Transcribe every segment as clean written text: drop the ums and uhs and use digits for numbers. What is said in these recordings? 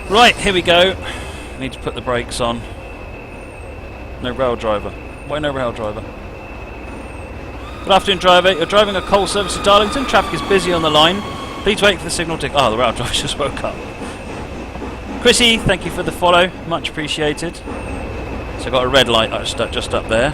Right, here we go. Need to put the brakes on. No rail driver. Why no rail driver? Good afternoon, driver. You're driving a coal service to Darlington. Traffic is busy on the line. Please wait for the signal to... Oh, the rail driver just woke up. Chrissy, thank you for the follow. Much appreciated. So I've got a red light just up there.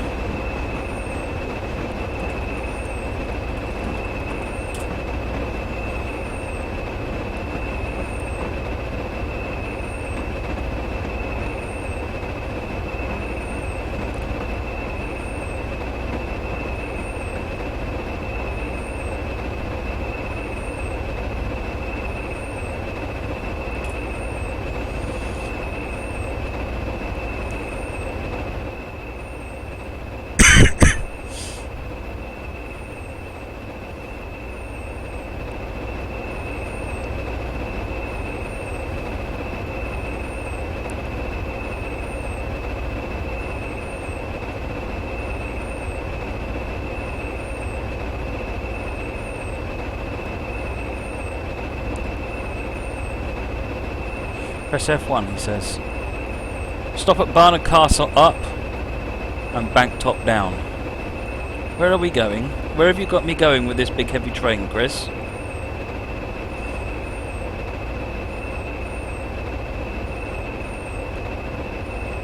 Press F1, he says. Stop at Barnard Castle up and bank top down. Where are we going? Where have you got me going with this big heavy train, Chris?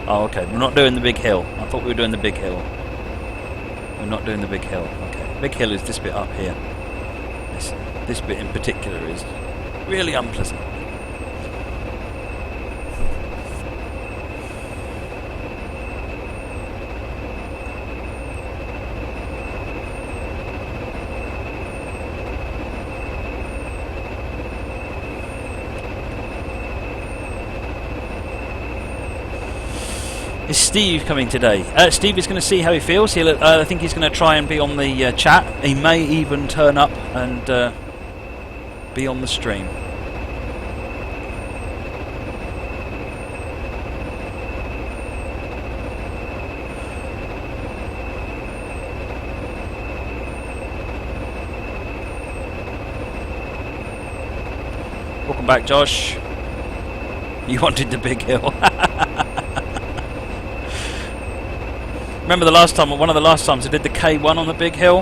Oh, okay. We're not doing the big hill. I thought we were doing the big hill. We're not doing the big hill. Okay. Big hill is this bit up here. This bit in particular is really unpleasant. Is Steve coming today? Steve is going to see how he feels. I think he's going to try and be on the chat. He may even turn up and be on the stream. Welcome back, Josh. You wanted the big hill. Remember the last time, one of the last times I did the K1 on the big hill,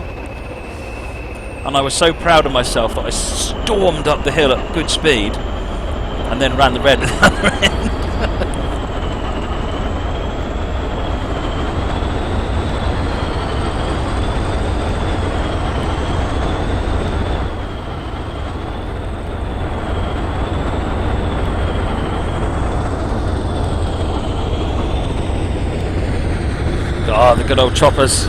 and I was so proud of myself that I stormed up the hill at good speed and then ran the red at the other end. Oh, the good old choppers.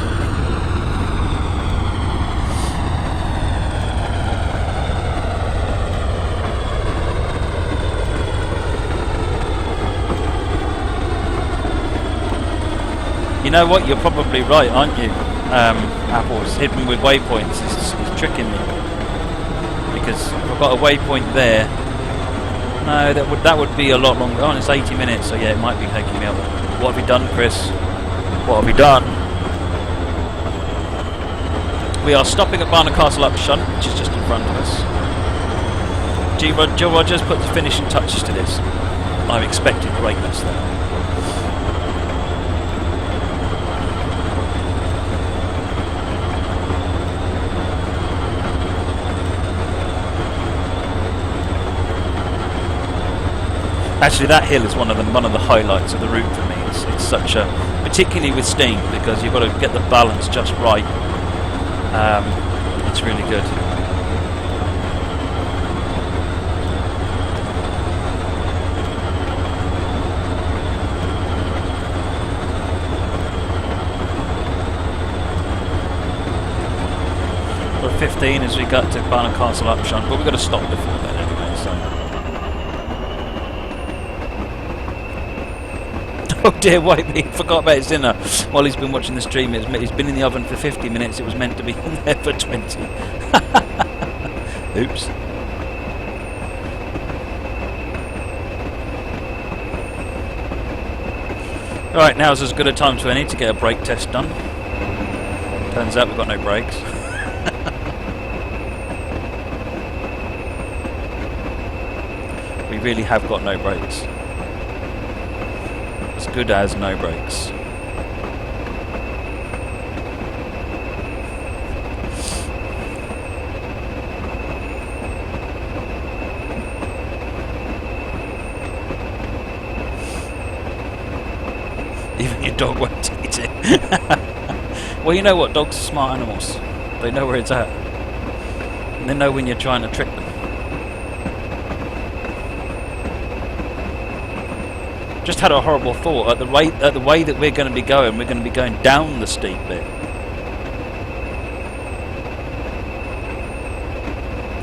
You know what? You're probably right, aren't you? Apple's hidden with waypoints is tricking me. Because if I've got a waypoint there. No, that would be a lot longer. Oh, and it's 80 minutes, so yeah, it might be taking me up. What have you done, Chris? What have we done? We are stopping at Barnard Castle up Shunt, which is just in front of us. Joe Rogers put the finishing touches to this. I'm expecting greatness there. Actually, that hill is one of the highlights of the route for me. It's such a, particularly with steam, because you've got to get the balance just right. It's really good. We're 15 as we got to Barnard Castle up Shunt, but we've got to stop before then anyway. So. Oh dear, Whitey, forgot about his dinner while he's been watching the stream. He's been in the oven for 50 minutes. It was meant to be in there for 20. Oops. Right, now's as good a time to any to get a brake test done. Turns out we've got no brakes. We really have got no brakes. As good as no brakes. Even your dog won't eat it. Well, you know what? Dogs are smart animals. They know where it's at. And they know when you're trying to trick them. Just had a horrible thought. At the way that we're going to be going down the steep bit.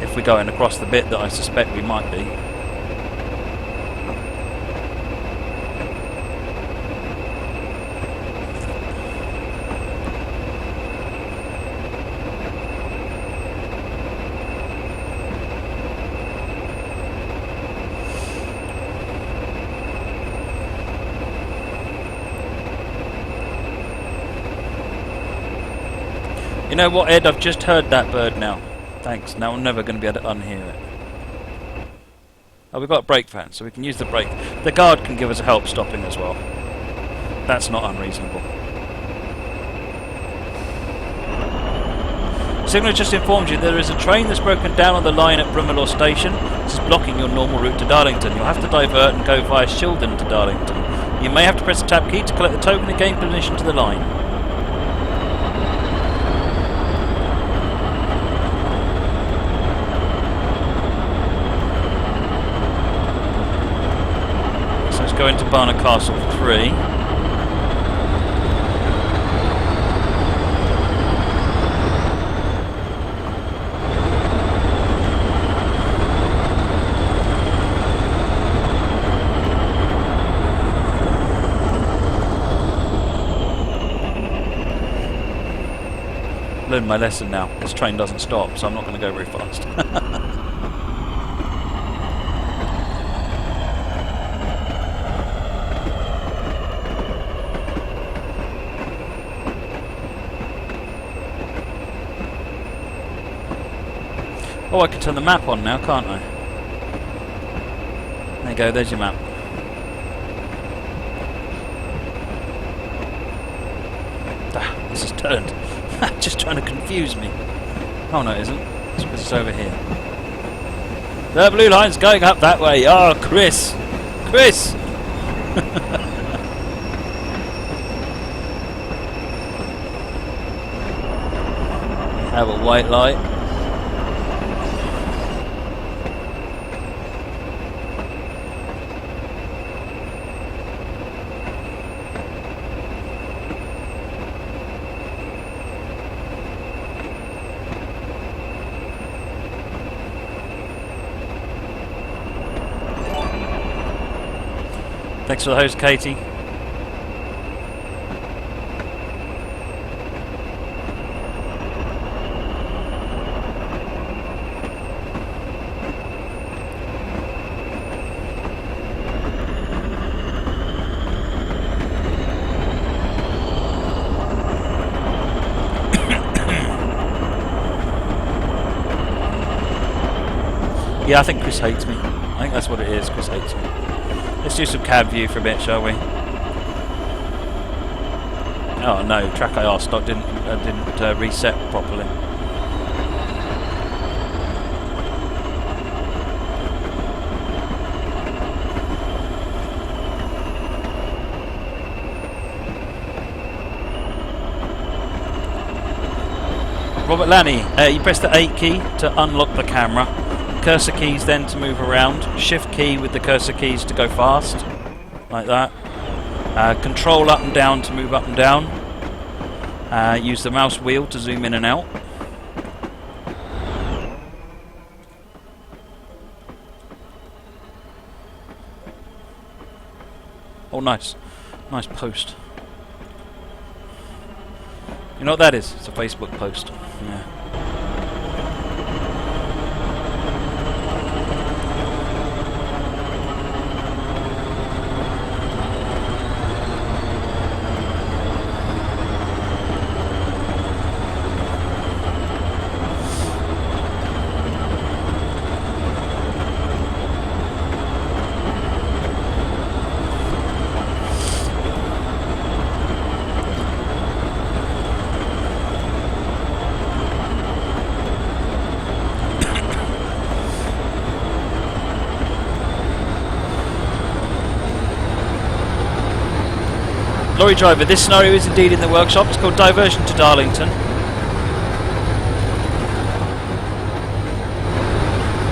If we're going across the bit that I suspect we might be. You know what, Ed? I've just heard that bird now. Thanks. Now I'm never going to be able to unhear it. Oh, we've got a brake van, so we can use the brake. The guard can give us a help stopping as well. That's not unreasonable. Signal just informed you there is a train that's broken down on the line at Brummelaw Station. This is blocking your normal route to Darlington. You'll have to divert and go via Shildon to Darlington. You may have to press the tab key to collect the token and gain permission to the line. Go into Barnard Castle 3. Learned my lesson now. This train doesn't stop, so I'm not going to go very fast. Oh, I can turn the map on now, can't I? There you go, there's your map. Ah, this is turned. Just trying to confuse me. Oh no, it isn't. It's over here. The blue line's going up that way. Oh, Chris! Chris! Have a white light. Thanks for the host, Katie. Yeah, I think Chris hates me. I think that's what it is. Chris hates me. Let's do some cab view for a bit, shall we? Oh no, track IR stock didn't reset properly. Robert Lanny, you press the 8 key to unlock the camera. Cursor keys then to move around. Shift key with the cursor keys to go fast, like that. Control up and down to move up and down. Use the mouse wheel to zoom in and out. Oh, nice. Nice post. You know what that is? It's a Facebook post. Yeah. driver, this scenario is indeed in the workshop. It's called Diversion to Darlington.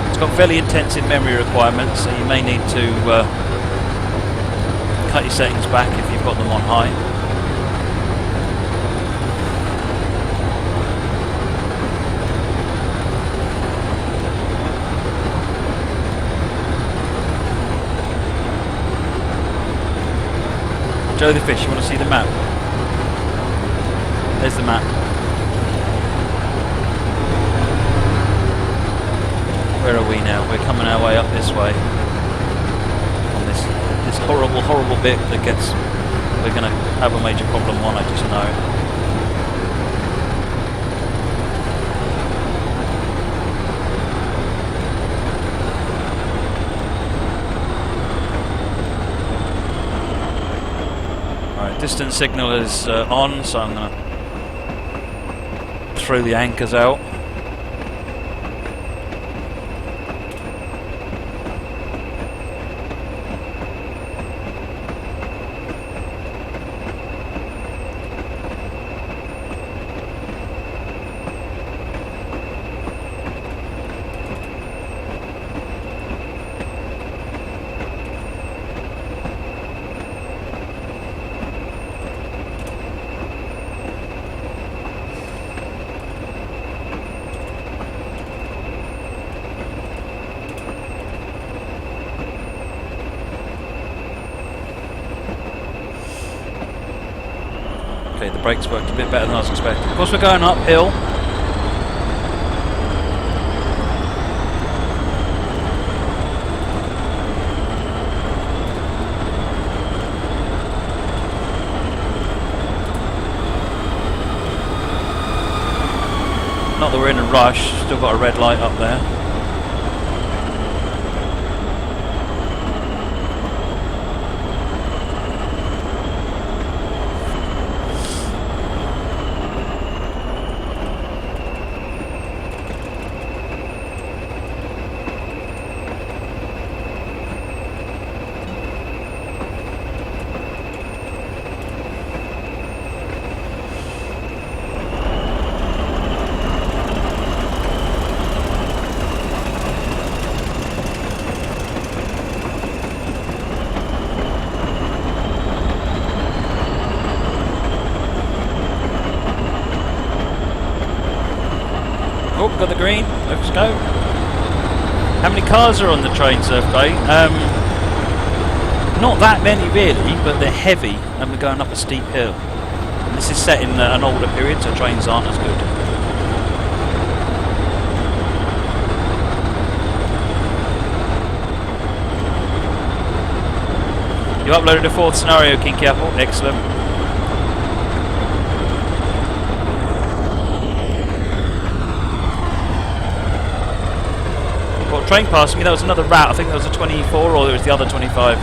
It's got fairly intensive memory requirements, so you may need to cut your settings back if you've got them on high. Joe the Fish, you want to see the map? There's the map. Where are we now? We're coming our way up this way. On this horrible, horrible bit that gets... we're going to have a major problem on, I just know. Distance signal is on, so I'm going to throw the anchors out. Okay, the brakes worked a bit better than I was expecting. Of course, we're going uphill. Not that we're in a rush, still got a red light up there. Oh, got the green. Let's go. How many cars are on the train, Surf Bay? Not that many really, but they're heavy and we're going up a steep hill. And this is set in an older period, so trains aren't as good. You uploaded a fourth scenario, Kinky Apple. Excellent. Train passed me, that was another route. I think that was a 24 or it was the other 25.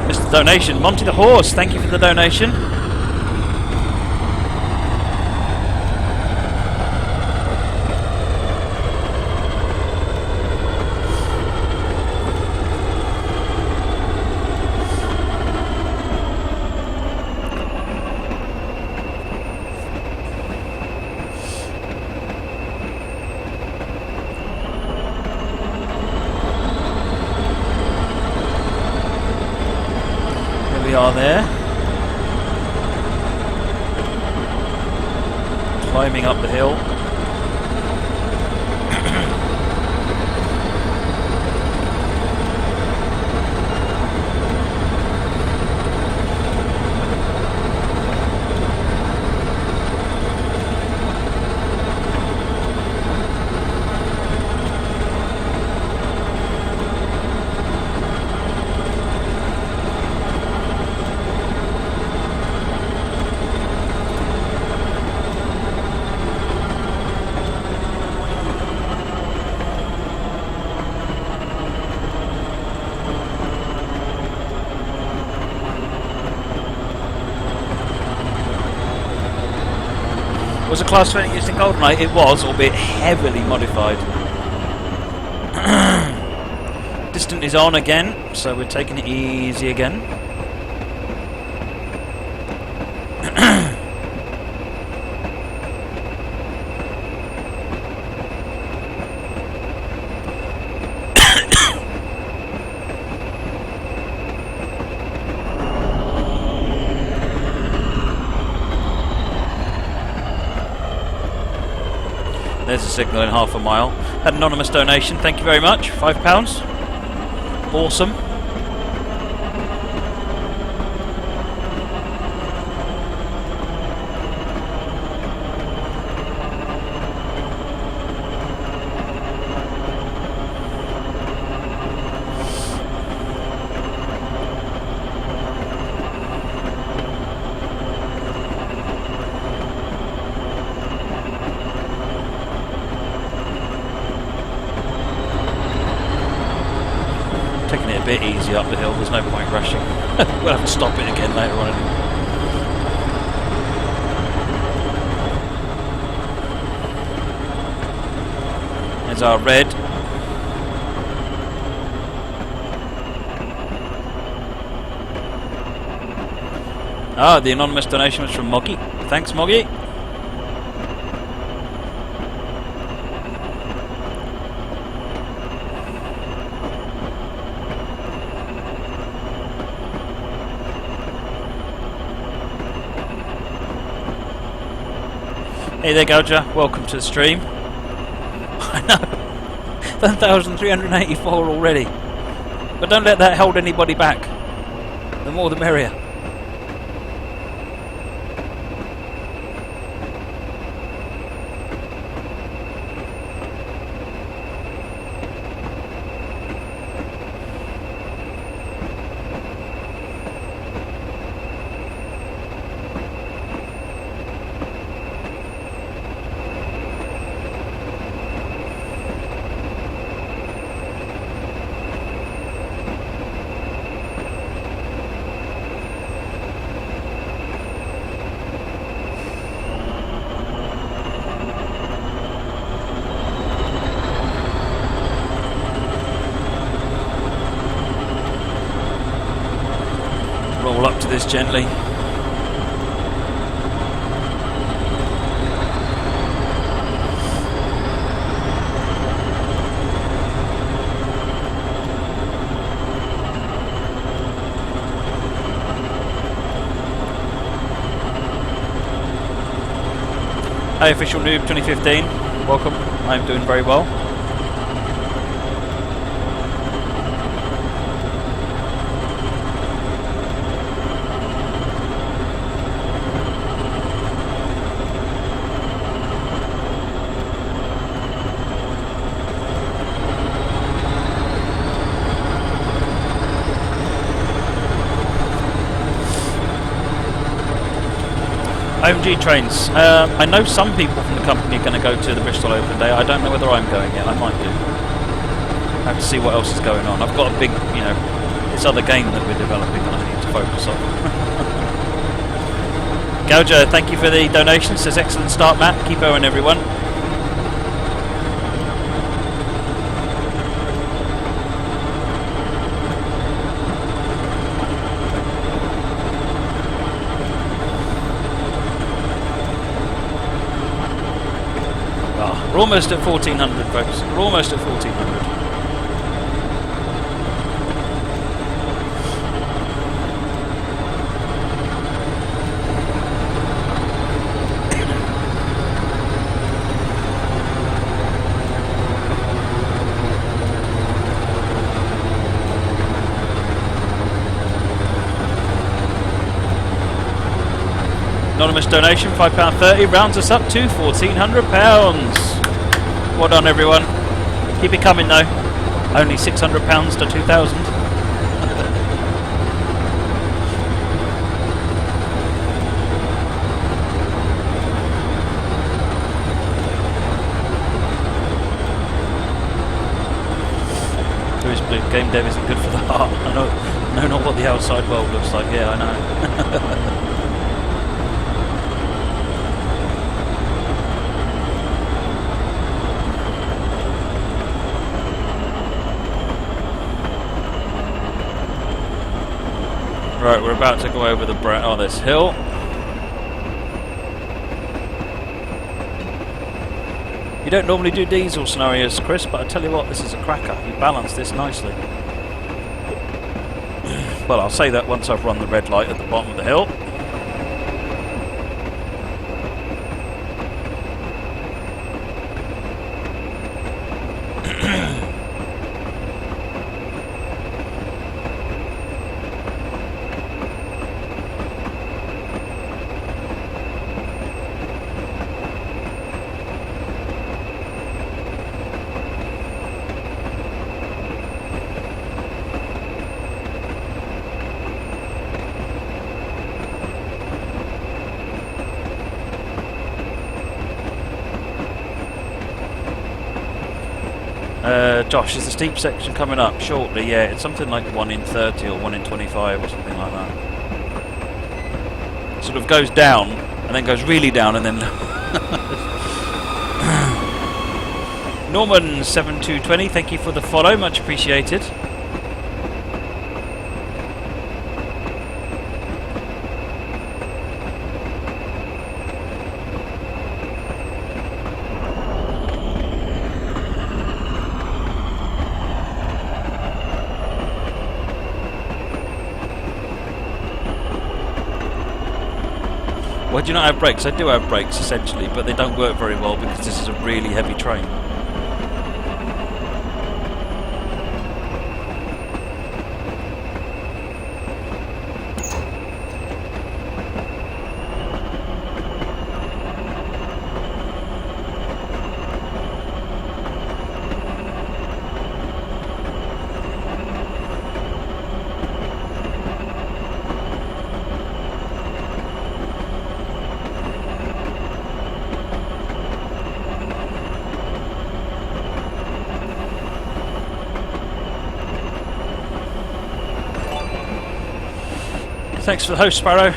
Mr. Donation, Monty the Horse, thank you for the donation. Are there climbing up the hill. Was a Class 20 used in GoldenEye? It was, albeit heavily modified. Distant is on again, so we're taking it easy again. There's a signal in half a mile. Had an anonymous donation, thank you very much. £5. Awesome. Taking it a bit easy up the hill, there's no point rushing. We'll have to stop it again later on anyway. There's our red. Ah, the anonymous donation was from Moggy. Thanks, Moggy. Hey there, Gouger. Welcome to the stream. I know. 1,384 already. But don't let that hold anybody back. The more the merrier. Roll up to this gently. Hey, Official Noob 2015, welcome. I'm doing very well. OMG trains. I know some people from the company are going to go to the Bristol Open Day. I don't know whether I'm going yet. I might do. I have to see what else is going on. I've got a big, this other game that we're developing that I need to focus on. Gouger, thank you for the donation. Says excellent start, Matt. Keep going, everyone. We're almost at 1400, folks. We're almost at 1400. Anonymous donation, £5.30, rounds us up to £1,400. Well done, everyone. Keep it coming, though. Only £600 to 2,000. Bruce Blue, game dev isn't good for the heart. I know not what the outside world looks like. Yeah, I know. Right, we're about to go over this hill. You don't normally do diesel scenarios, Chris, but I tell you what, this is a cracker. You balance this nicely. Well, I'll say that once I've run the red light at the bottom of the hill. Josh, is the steep section coming up shortly? Yeah, it's something like 1 in 30 or 1 in 25 or something like that. It sort of goes down and then goes really down and then... Norman7220, thank you for the follow, much appreciated. Why do you not have brakes? I do have brakes essentially, but they don't work very well because this is a really heavy train. Thanks for the host, Sparrow.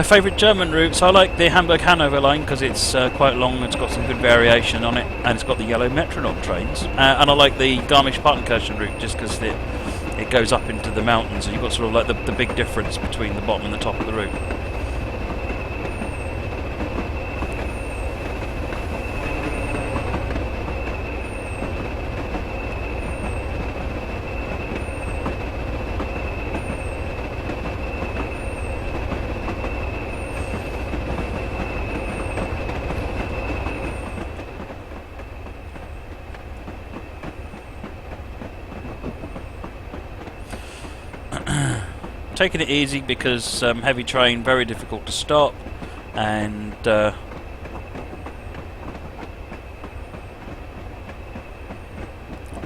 Favourite German routes? I like the Hamburg-Hanover line because it's quite long, it's got some good variation on it, and it's got the yellow metronome trains. And I like the Garmisch-Partenkirchen route just because it goes up into the mountains, and you've got sort of like the big difference between the bottom and the top of the route. Taking it easy because heavy train, very difficult to stop, and I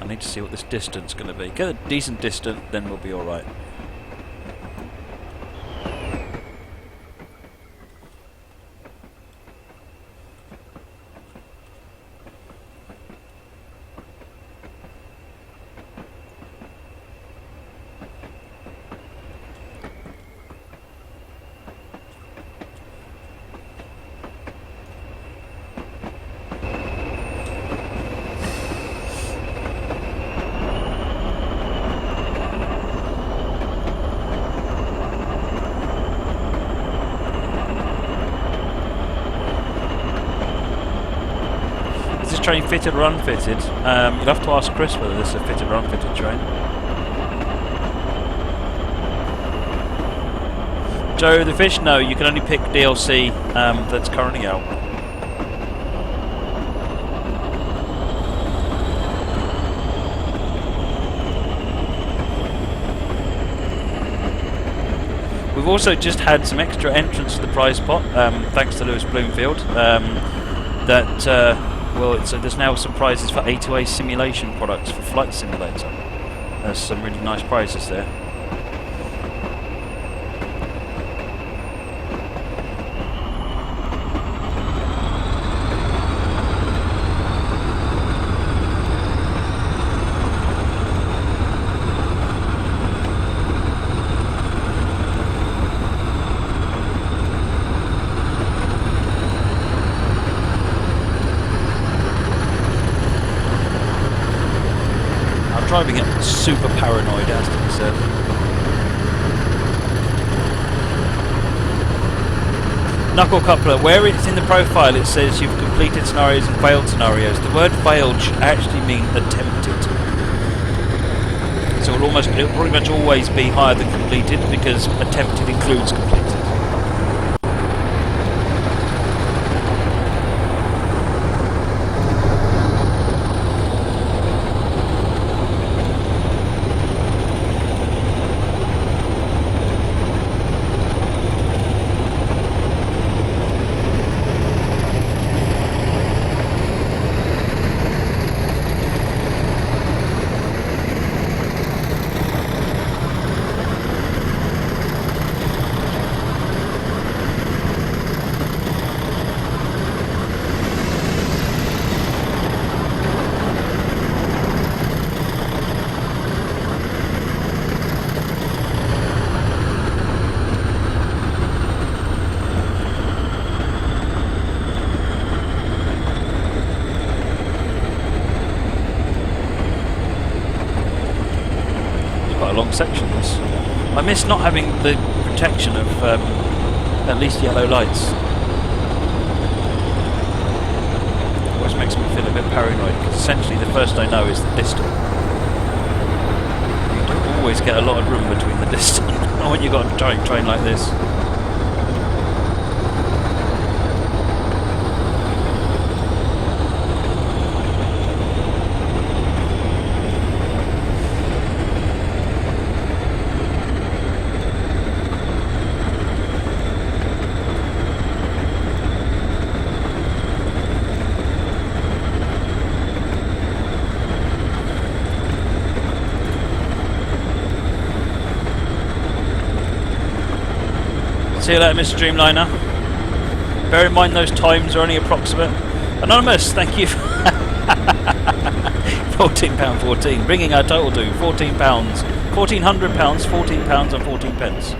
need to see what this distance is going to be. Get a decent distance, then we'll be alright. Train fitted or unfitted? You'll have to ask Chris whether this is a fitted or unfitted train. Joe the Fish, no, you can only pick DLC that's currently out. We've also just had some extra entrants to the prize pot, thanks to Lewis Bloomfield, well, so there's now some prizes for A2A simulation products for Flight Simulator. There's some really nice prizes there. Driving it super paranoid, as to be said. Knuckle coupler, where it's in the profile it says you've completed scenarios and failed scenarios. The word failed should actually mean attempted. So it'll pretty much always be higher than completed because attempted includes completed. Sections. I miss not having the protection of at least yellow lights. Always makes me feel a bit paranoid because essentially the first I know is the distance. You don't always get a lot of room between the distance when you've got a train like this. See you later, Mr. Dreamliner. Bear in mind those times are only approximate. Anonymous, thank you. £14.14, bringing our total to £14. £1,400, £14 and 14 pence.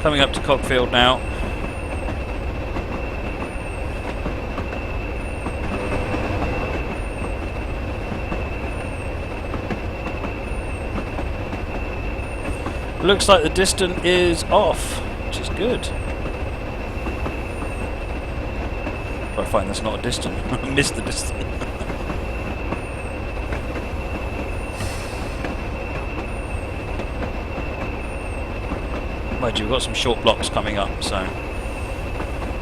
Coming up to Cockfield now. Looks like the distance is off, which is good. But I find that's not a distance. I missed the distance. Mind you, we've got some short blocks coming up, so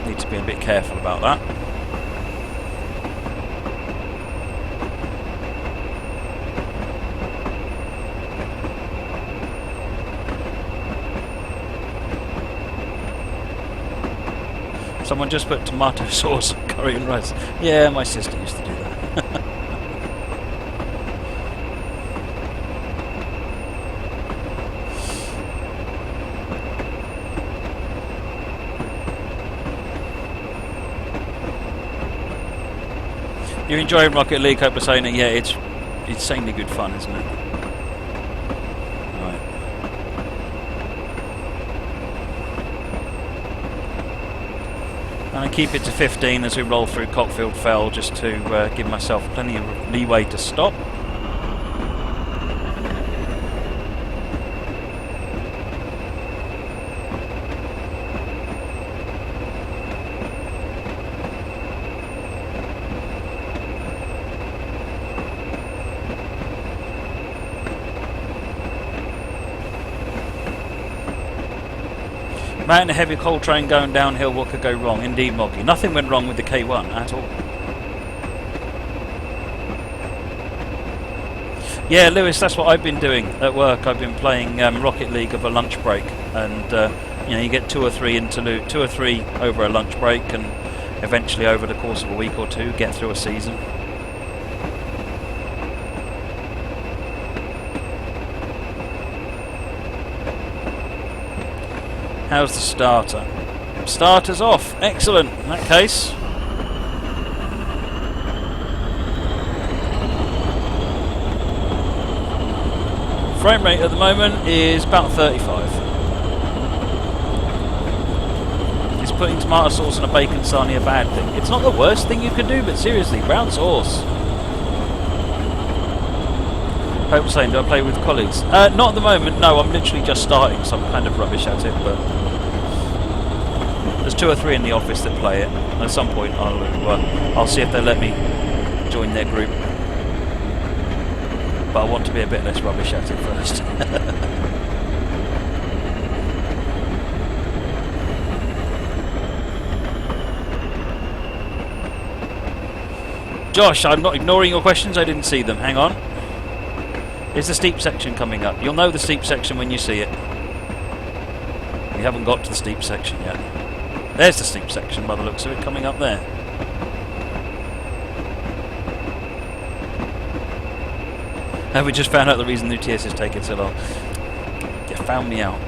need to be a bit careful about that. Someone just put tomato sauce, curry and rice. Yeah, my sister used to do that. You're enjoying Rocket League, hope saying it. Yeah, it's insanely good fun, isn't it? Right. And I keep it to 15 as we roll through Cockfield Fell, just to give myself plenty of leeway to stop. Man, a heavy coal train going downhill, what could go wrong? Indeed, Moggy. Nothing went wrong with the K1 at all. Yeah, Lewis, that's what I've been doing at work. I've been playing Rocket League over a lunch break, and you know, you get 2 or 3 over a lunch break, and eventually over the course of a week or two, get through a season. How's the starter? Starter's off. Excellent. In that case, frame rate at the moment is about 35. Is putting tomato sauce on a bacon sarnie a bad thing? It's not the worst thing you could do, but seriously, brown sauce. Hope saying, do I play with colleagues? Not at the moment, no, I'm literally just starting, so I'm kind of rubbish at it, but there's 2 or 3 in the office that play it. At some point I'll see if they'll let me join their group. But I want to be a bit less rubbish at it first. Josh, I'm not ignoring your questions, I didn't see them. Hang on. Is the steep section coming up? You'll know the steep section when you see it. We haven't got to the steep section yet. There's the steep section by the looks of it, coming up there. And we just found out the reason the UTS is taking so long. You found me out.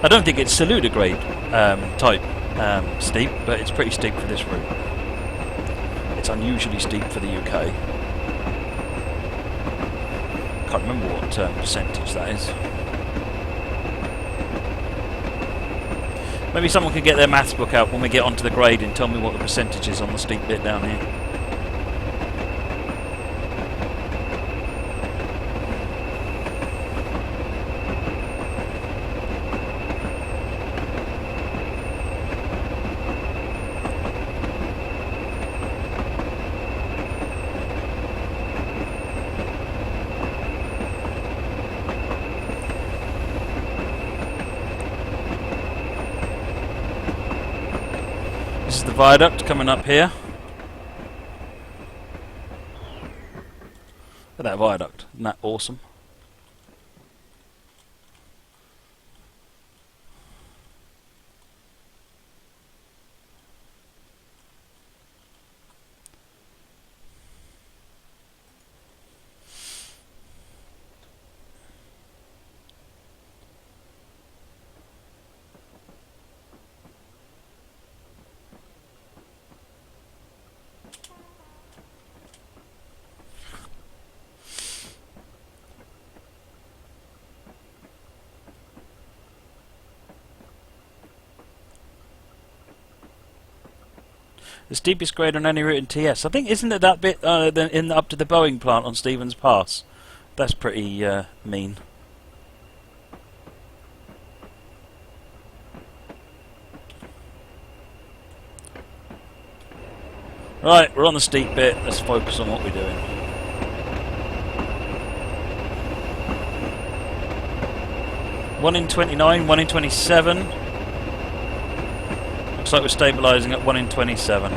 I don't think it's Saluda grade type steep, but it's pretty steep for this route. It's unusually steep for the UK. Can't remember what percentage that is. Maybe someone could get their maths book out when we get onto the grade and tell me what the percentage is on the steep bit down here. This is the viaduct coming up here. Look at that viaduct, isn't that awesome? The steepest grade on any route in TS. I think, isn't it that bit in up to the Boeing plant on Stevens Pass? That's pretty mean. Right, we're on the steep bit. Let's focus on what we're doing. One in 29, 1 in 27. Looks like we're stabilising at 1 in 27.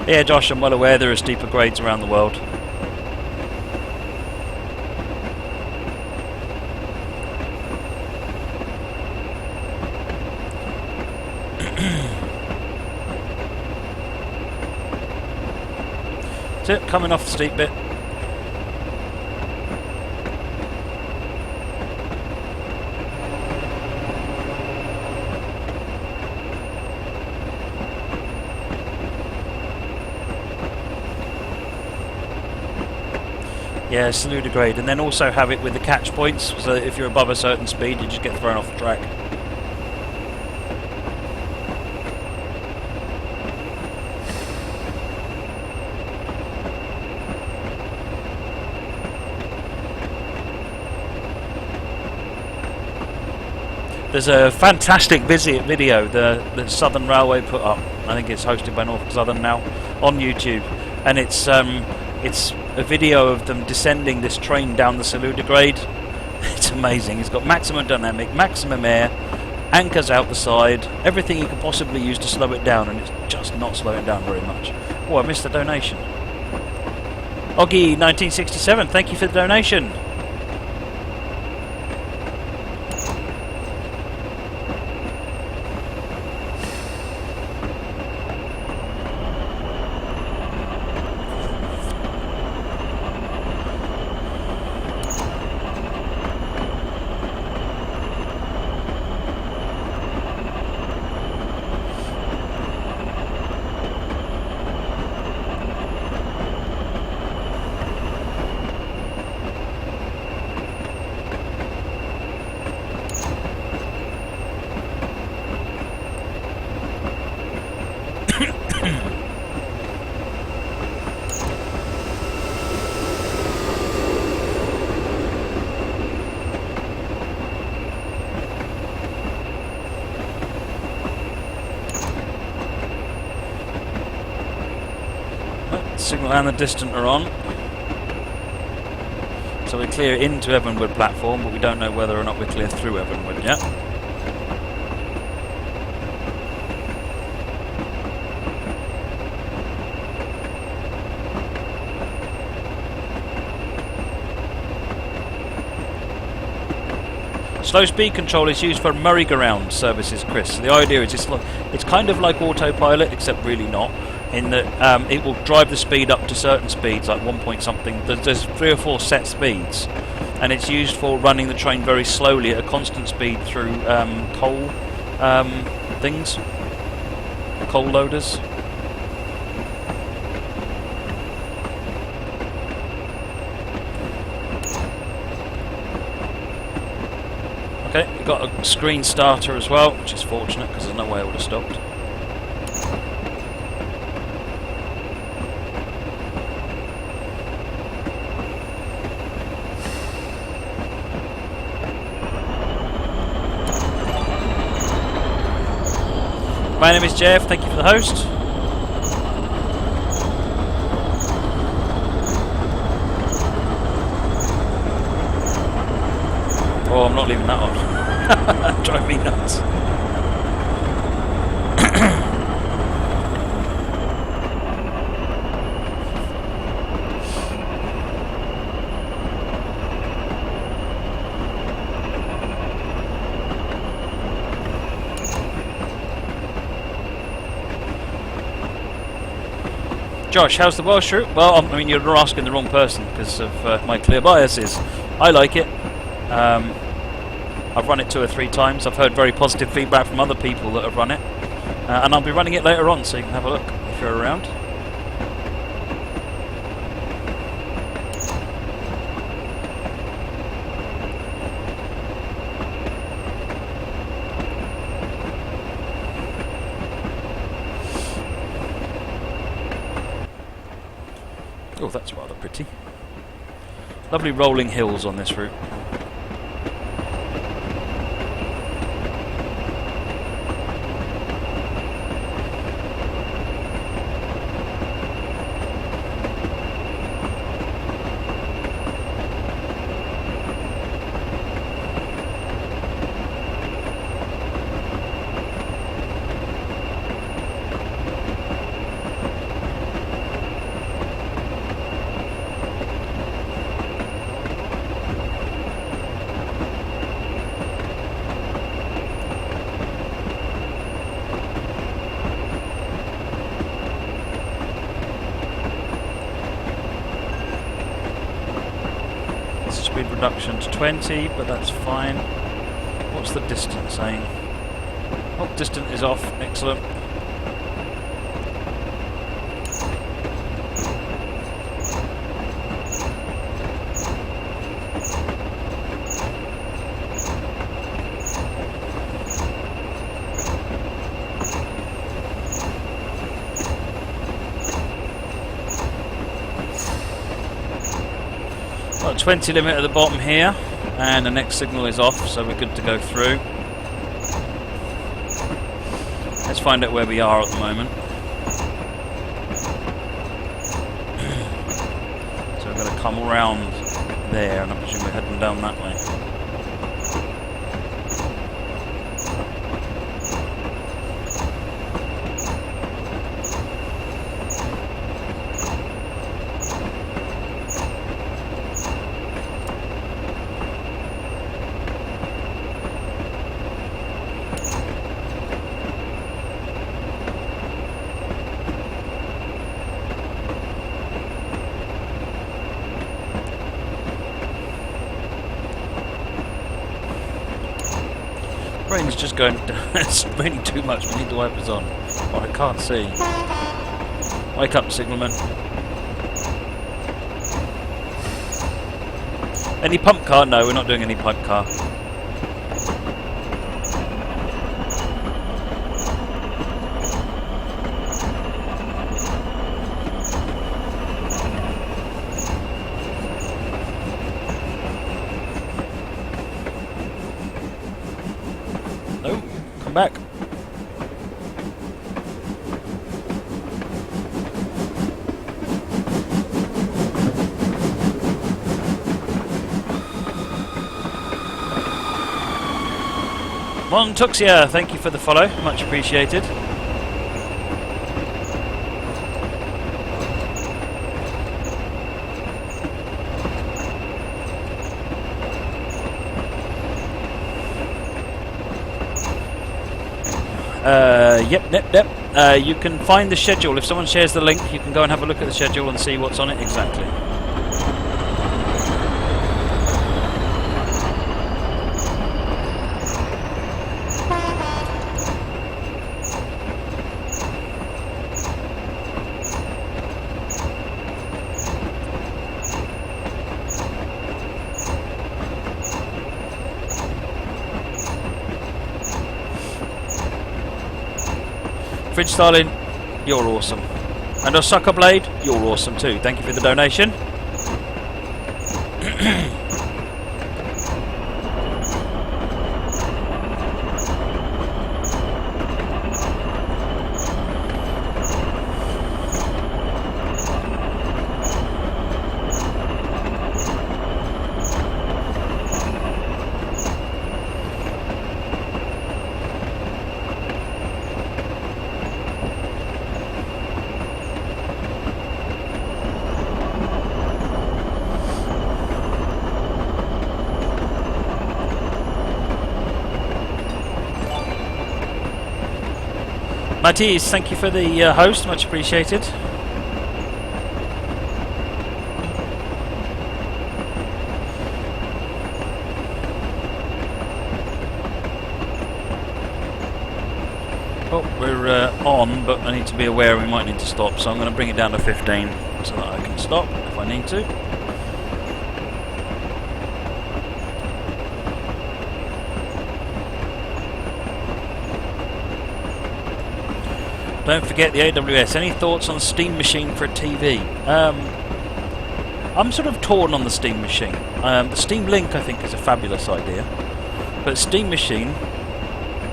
Yeah, Josh, I'm well aware there are steeper grades around the world. That's it, coming off the steep bit. Yeah, Saluda grade, and then also have it with the catch points, so that if you're above a certain speed, you just get thrown off the track. There's a fantastic video the Southern Railway put up. I think it's hosted by Norfolk Southern now on YouTube, and it's a video of them descending this train down the Saluda grade. It's amazing. It's got maximum dynamic, maximum air, anchors out the side, everything you can possibly use to slow it down, and it's just not slowing down very much. Oh, I missed the donation. Oggy 1967, thank you for the donation. signal and the distant are on. So we're clear into Evanwood platform, but we don't know whether or not we're clear through Evanwood yet. Slow speed control is used for merry-go-round services, Chris. So the idea is it's kind of like autopilot, except really not, in that it will drive the speed up to certain speeds, like 1 point something. There's 3 or 4 set speeds, and it's used for running the train very slowly at a constant speed through coal things, coal loaders. Okay, we've got a screen starter as well, which is fortunate because there's no way I would have stopped. My name is Jeff, thank you for the host. Oh, I'm not leaving that on. Drive me nuts. Josh, how's the Welsh route? Well, I mean, you're asking the wrong person because of my clear biases. I like it. I've run it 2 or 3 times. I've heard very positive feedback from other people that have run it. And I'll be running it later on, so you can have a look if you're around. Oh, that's rather pretty. Lovely rolling hills on this route. Speed reduction to 20, but that's fine. What's the distance saying? Oh, distance is off. Excellent. Got a 20 limit at the bottom here, and the next signal is off, so we're good to go through. Let's find out where we are at the moment. So we're going to come around there, and I presume we're heading down that way. Rain's just going down. It's raining too much. We need the wipers on. Oh, I can't see. Wake up, signalman. Any pump car? No, we're not doing any pump car. No, come back. Montuxia, thank you for the follow, much appreciated. Yep. You can find the schedule. If someone shares the link, you can go and have a look at the schedule and see what's on it exactly. Fridge Starlin, you're awesome. And a Sucker Blade, you're awesome too. Thank you for the donation. Matisse, thank you for the host, much appreciated. Oh, we're on, but I need to be aware we might need to stop, so I'm going to bring it down to 15 so that I can stop if I need to. Don't forget the AWS. Any thoughts on the Steam Machine for a TV? I'm sort of torn on the Steam Machine. The Steam Link, I think, is a fabulous idea. But Steam Machine,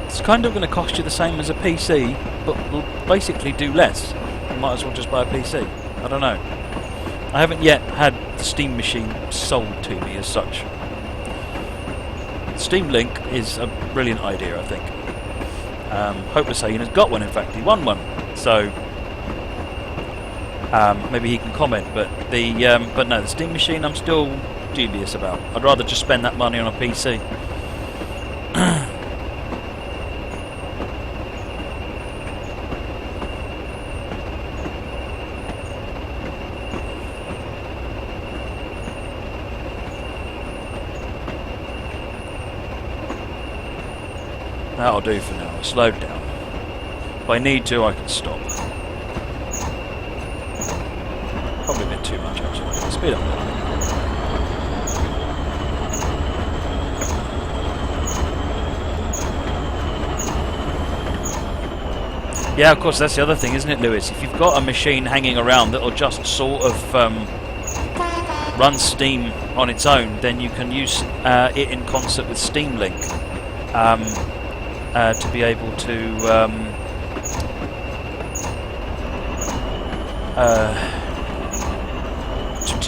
it's kind of going to cost you the same as a PC, but will basically do less. You might as well just buy a PC. I don't know. I haven't yet had the Steam Machine sold to me as such. Steam Link is a brilliant idea, I think. Hope Hussein has got one. In fact, he won one, so maybe he can comment. But no, the Steam Machine I'm still dubious about. I'd rather just spend that money on a PC. That'll do for now. Slowed down. If I need to, I can stop. Probably a bit too much, actually. Speed up. Yeah, of course, that's the other thing, isn't it, Lewis? If you've got a machine hanging around that'll just sort of run Steam on its own, then you can use it in concert with Steam Link. To be able to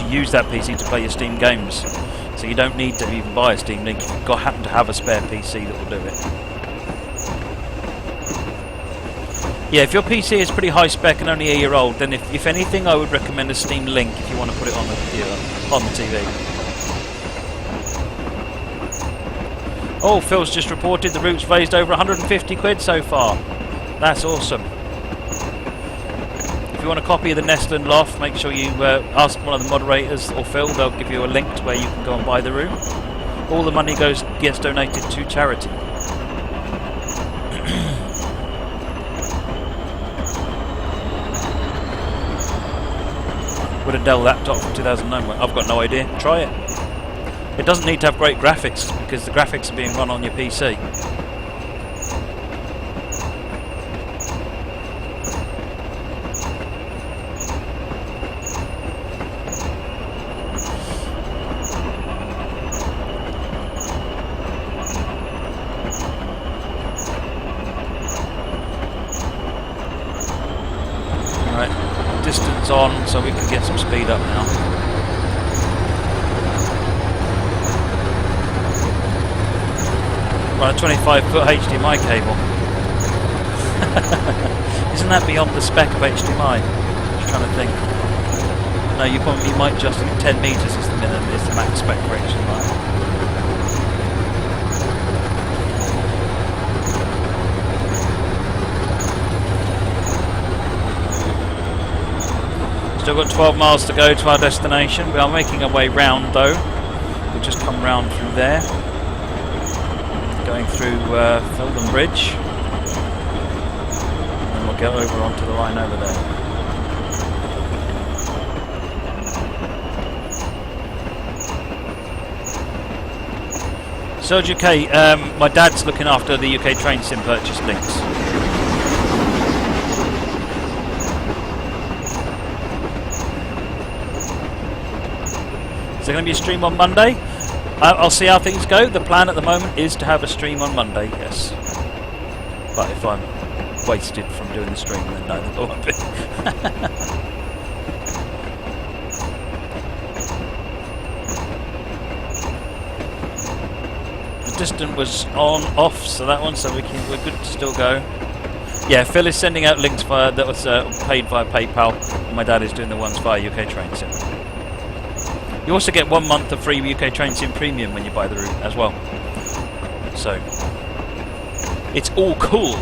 use that PC to play your Steam games. So you don't need to even buy a Steam Link. You've got happen to have a spare PC that will do it. Yeah, if your PC is pretty high spec and only a year old, then if anything, I would recommend a Steam Link if you want to put it on the computer, on the TV. Oh, Phil's just reported the route's raised over 150 quid so far. That's awesome. If you want a copy of the Nestland Loft, make sure you ask one of the moderators or Phil. They'll give you a link to where you can go and buy the room. All the money gets donated to charity. Would a Dell laptop from 2009 work? I've got no idea. Try it. It doesn't need to have great graphics because the graphics are being run on your PC. Right, distance on so we can get some speed up now. Run a 25-foot HDMI cable. Isn't that beyond the spec of HDMI? Just trying to think. No, you might just 10 meters is the minimum, is the max spec for HDMI. Still got 12 miles to go to our destination. We are making our way round though. We'll just come round through there. Going through Shildon Bridge. And we'll go over onto the line over there. Surge UK, my dad's looking after the UK train sim purchase links. Is there going to be a stream on Monday? I'll see how things go. The plan at the moment is to have a stream on Monday, yes. But if I'm wasted from doing the stream, then no, there won't be. The distance was on, off, so that one, so we're good to still go. Yeah, Phil is sending out links that was paid via PayPal, and my dad is doing the ones via UK Train Sim. You also get 1 month of free UK Train Sim Premium when you buy the route as well. So, it's all cool.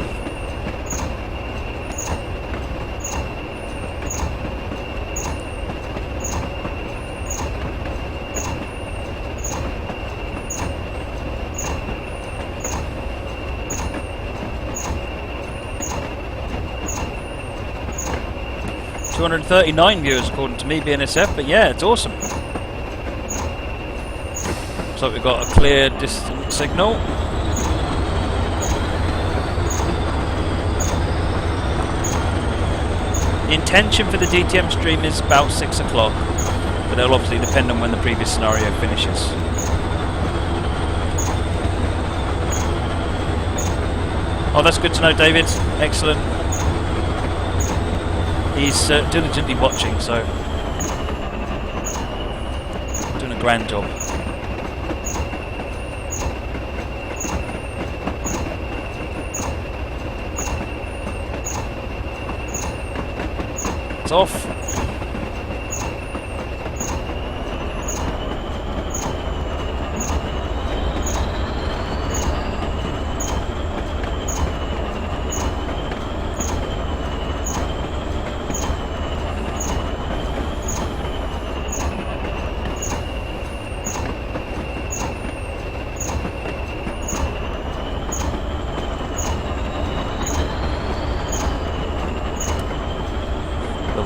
$239 viewers according to me, BNSF, but yeah, it's awesome. So we've got a clear distance signal. The intention for the DTM stream is about 6 o'clock, but it'll obviously depend on when the previous scenario finishes. Oh, that's good to know, David. Excellent. He's diligently watching, so doing a grand job. It's off.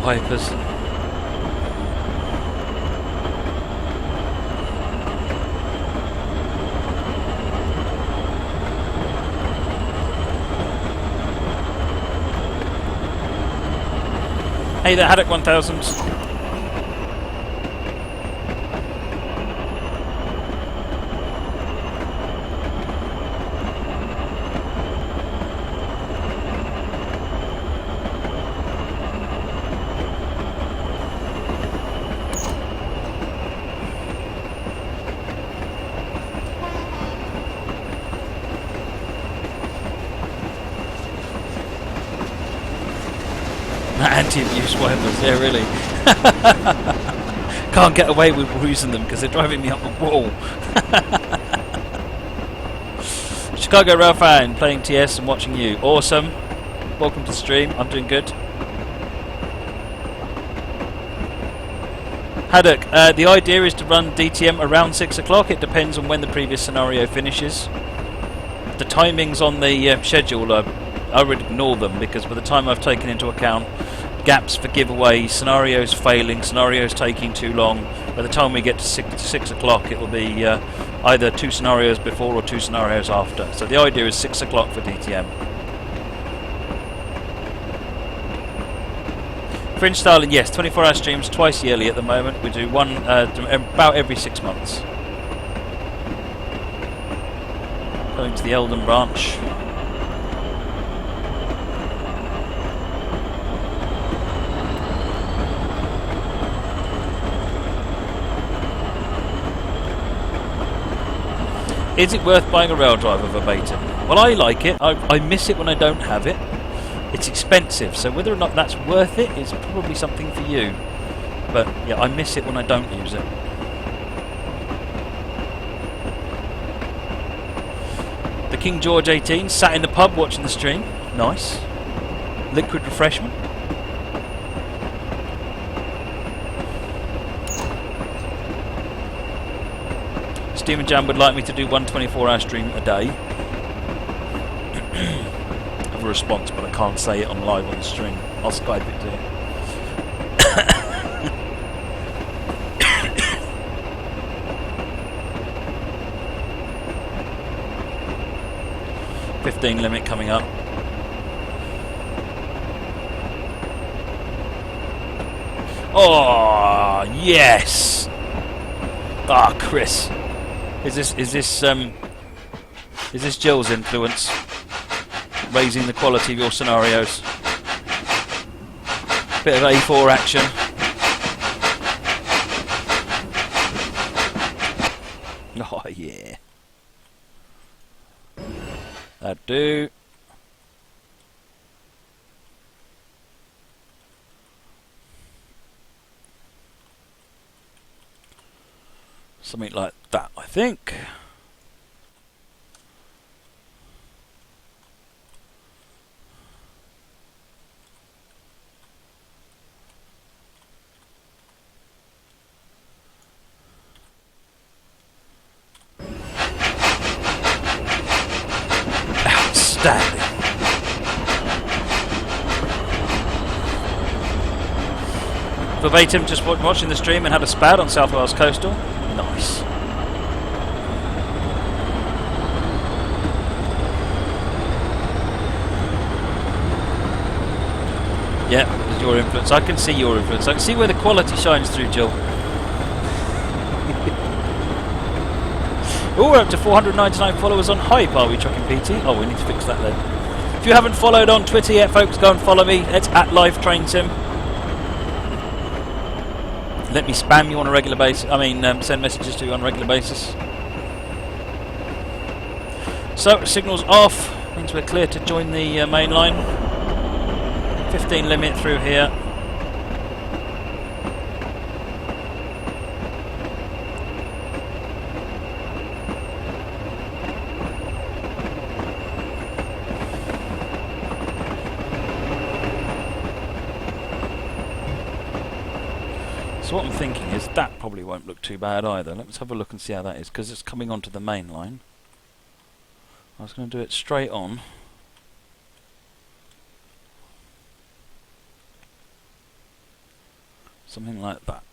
Wipers. Hey there, Haddock 1000. Anti-abuse wipers, yeah, really. Can't get away with using them because they're driving me up the wall. Chicago Rail fan, playing TS and watching you. Awesome. Welcome to the stream. I'm doing good. Haddock, the idea is to run DTM around 6 o'clock. It depends on when the previous scenario finishes. The timings on the schedule I would ignore them because by the time I've taken into account gaps for giveaways, scenarios failing, scenarios taking too long, by the time we get to 6 o'clock it will be either 2 scenarios before or 2 scenarios after. So the idea is 6 o'clock for DTM. Fringe Starling, yes, 24-hour streams twice yearly at the moment. We do one about every 6 months. Going to the Eldon branch. Is it worth buying a rail driver verbatim? Well, I like it. I miss it when I don't have it. It's expensive, so whether or not that's worth it is probably something for you. But yeah, I miss it when I don't use it. The King George 18 sat in the pub watching the stream. Nice. Liquid refreshment. Stephen Jam would like me to do one 24-hour stream a day. I have a response, but I can't say it on live on the stream. I'll Skype it to you. 15 limit coming up. Oh yes! Ah, Chris. Is this Jill's influence raising the quality of your scenarios? Bit of A4 action. Oh yeah. That do. Something like that, I think. Outstanding. Verbatim, just watching the stream and had a spout on South Wales Coastal. Nice. Yeah, there's your influence. I can see your influence. I can see where the quality shines through, Jill. Oh, we're up to 499 followers on Hype, are we, Trucking PT? Oh, we need to fix that then. If you haven't followed on Twitter yet, folks, go and follow me. It's at LiveTrainSim. Let me spam you on a regular basis. Send messages to you on a regular basis. So, signal's off. Means we're clear to join the main line. 15 limit through here. So what I'm thinking is that probably won't look too bad either. Let's have a look and see how that is, because it's coming onto the main line. I was going to do it straight on. Something like that.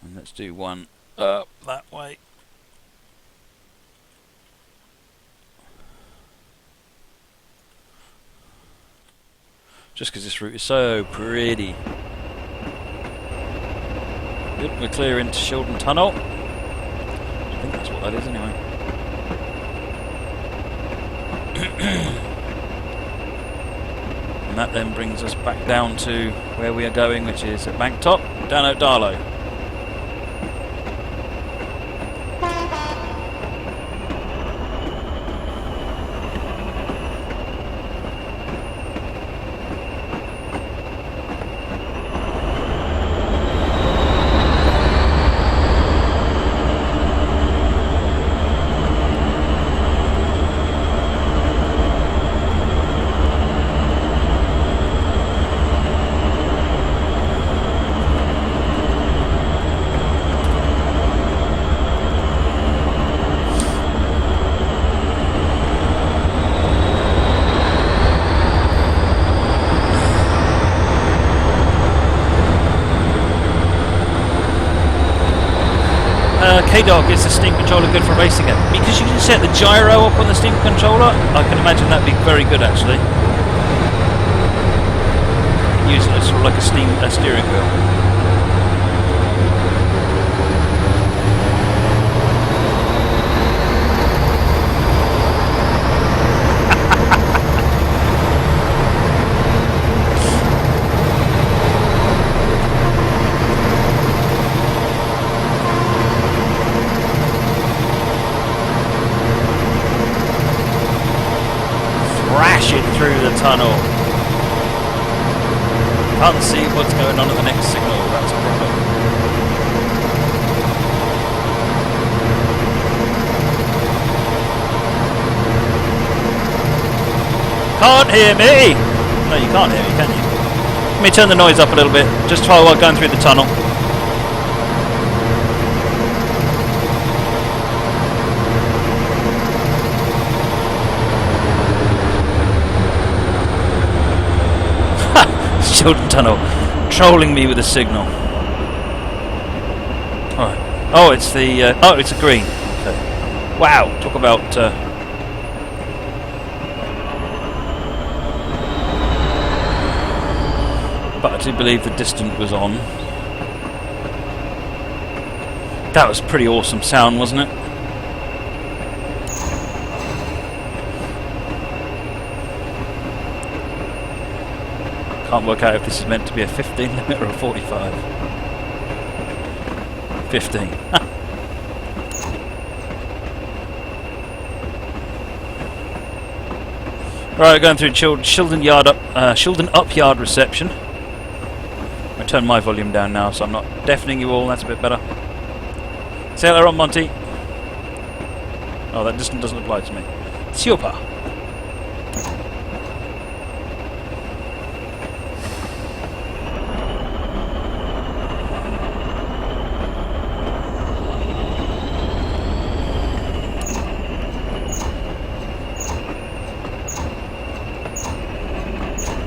And let's do one up that way. Just because this route is so pretty. Good, we're clear into Shildon Tunnel. I think that's what that is anyway. And that then brings us back down to where we are going, which is at Banktop, down at Darlow. K-Dog, is the Steam controller good for racing it? Because you can set the gyro up on the Steam controller, I can imagine that'd be very good actually. Use it as sort of like a steering wheel. can't see what's going on at the next signal. That's a problem. Can't hear me! No, you can't hear me, can you? Let me turn the noise up a little bit. Just try while going through the tunnel. Shildon Tunnel, trolling me with a signal. Alright. Oh, it's the... oh, it's a green. Okay. Wow, talk about... but I do believe the distant was on. That was pretty awesome sound, wasn't it? Can't work out if this is meant to be a 15 limit or a 45. 15. Right, going through Shildon up yard reception. I turn my volume down now, so I'm not deafening you all. That's a bit better. Say hello on Monty. Oh, that distance doesn't apply to me. Super.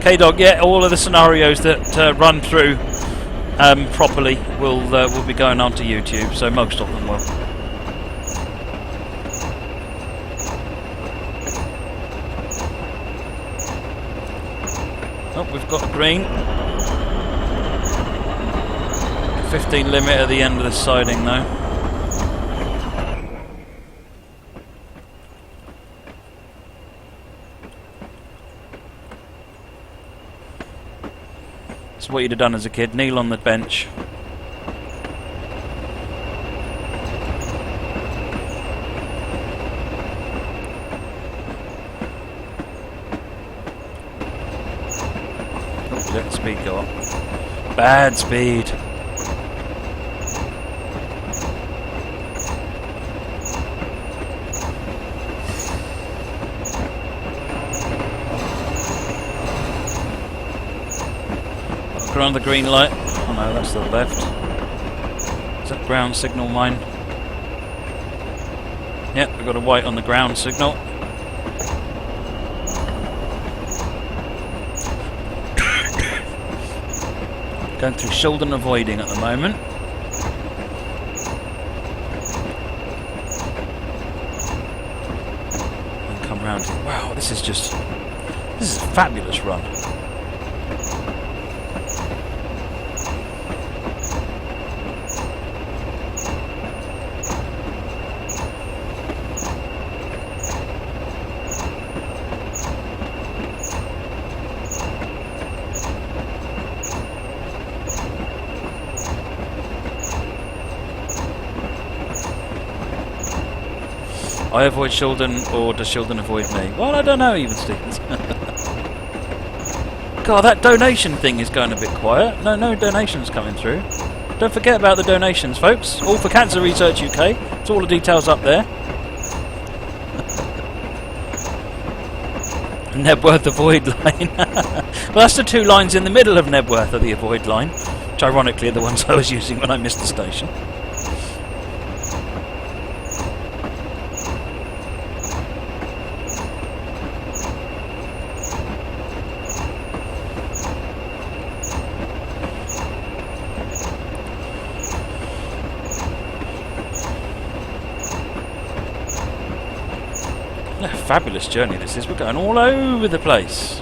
K-Dog, yeah, all of the scenarios that run through properly will be going onto YouTube, so most of them will. Oh, we've got a green. 15 limit at the end of the siding though. It's what you'd have done as a kid, kneel on the bench. Oh, let the speed go up. Bad speed. Around the green light. Oh no, that's the left. Is that ground signal mine? Yep, we've got a white on the ground signal. Going through Shildon avoiding at the moment. And come round here. Wow, this is a fabulous run. I avoid Shildon, or does Shildon avoid me? Well, I don't know even, Stevens. God, that donation thing is going a bit quiet. No donations coming through. Don't forget about the donations, folks. All for Cancer Research UK. It's all the details up there. Nebworth avoid line. Well, that's the two lines in the middle of Nebworth are the avoid line, which ironically are the ones I was using when I missed the station. Fabulous journey this is. We're going all over the place.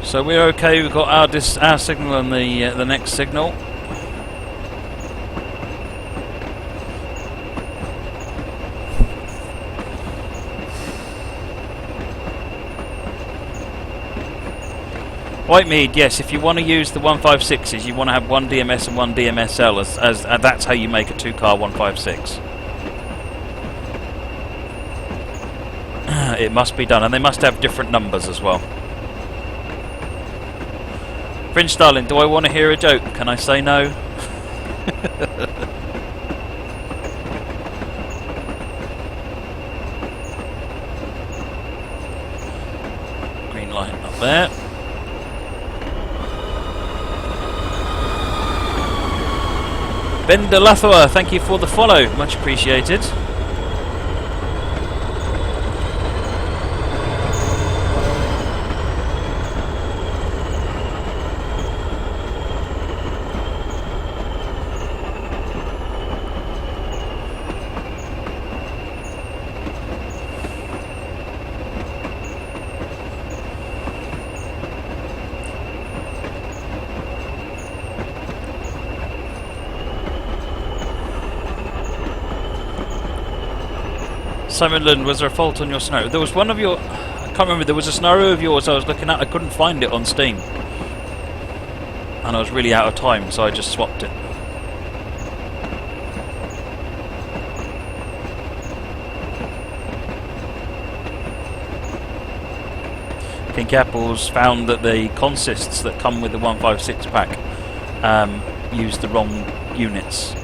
So we're okay. We've got our signal and the next signal. Whitemead, yes. If you want to use the 156s, you want to have one DMS and one DMSL, as that's how you make a two-car 156. It must be done, and they must have different numbers as well. Prince Darling, do I want to hear a joke? Can I say no? Green light up there. Ben DeLathua, thank you for the follow, much appreciated. Simon Lund, was there a fault on your scenario? There was one of your... I can't remember, there was a scenario of yours I was looking at, I couldn't find it on Steam. And I was really out of time, so I just swapped it. Pink Apples found that the consists that come with the 156 pack used the wrong units.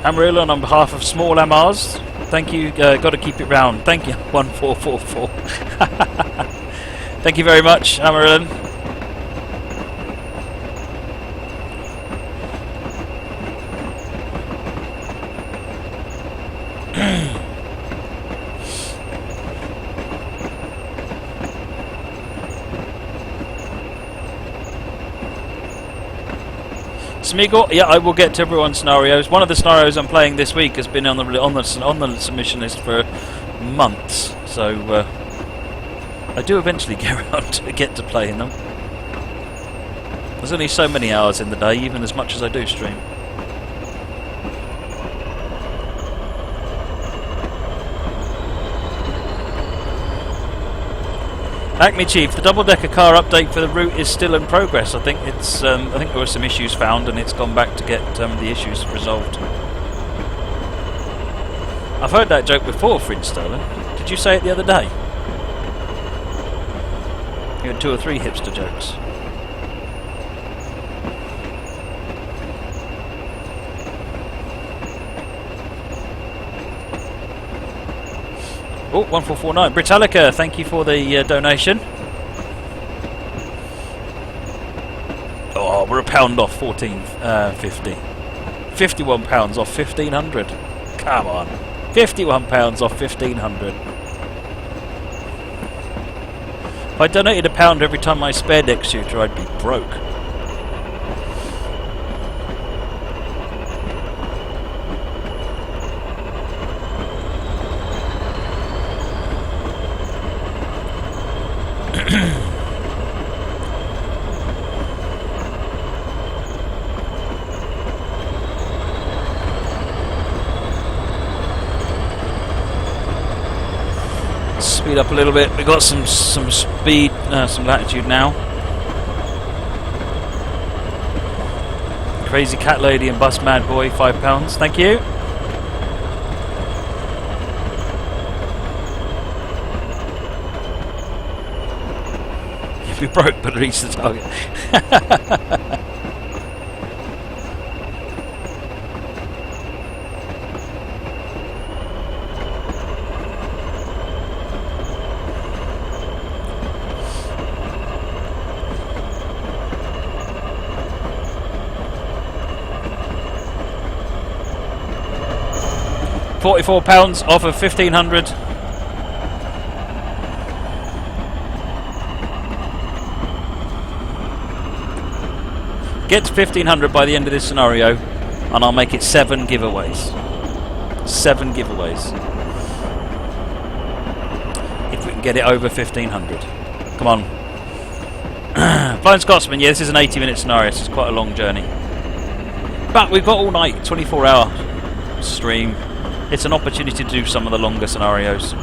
Amarillo, on behalf of small MRs, thank you. Got to keep it round. Thank you. 1444. Thank you very much, Amarillo. Smeagol, yeah, I will get to everyone's scenarios. One of the scenarios I'm playing this week has been on the submission list for months, so I do eventually get around to get to playing them. There's only so many hours in the day, even as much as I do stream. Acme Chief, the double-decker car update for the route is still in progress. I think it's. I think there were some issues found, and it's gone back to get the issues resolved. I've heard that joke before, Fridge Sterling. Did you say it the other day? You had 2 or 3 hipster jokes. Oh, 1449. Britannica, thank you for the donation. Oh, we're a pound off 14.50. £51 off 1500. Come on. £51 off 1500. If I donated a pound every time I spare deck shooter, I'd be broke. Speed up a little bit. We've got some speed, some latitude now. Crazy Cat Lady and Bus Mad Boy, £5. Thank you. You'll be broke, but reach the target. £44 off of 1500. Get to 1500 by the end of this scenario, and I'll make it 7 giveaways. 7 giveaways. If we can get it over 1500. Come on. Flying Scotsman, yeah, this is an 80-minute scenario, so it's quite a long journey. But we've got all night, 24-hour stream. It's an opportunity to do some of the longer scenarios.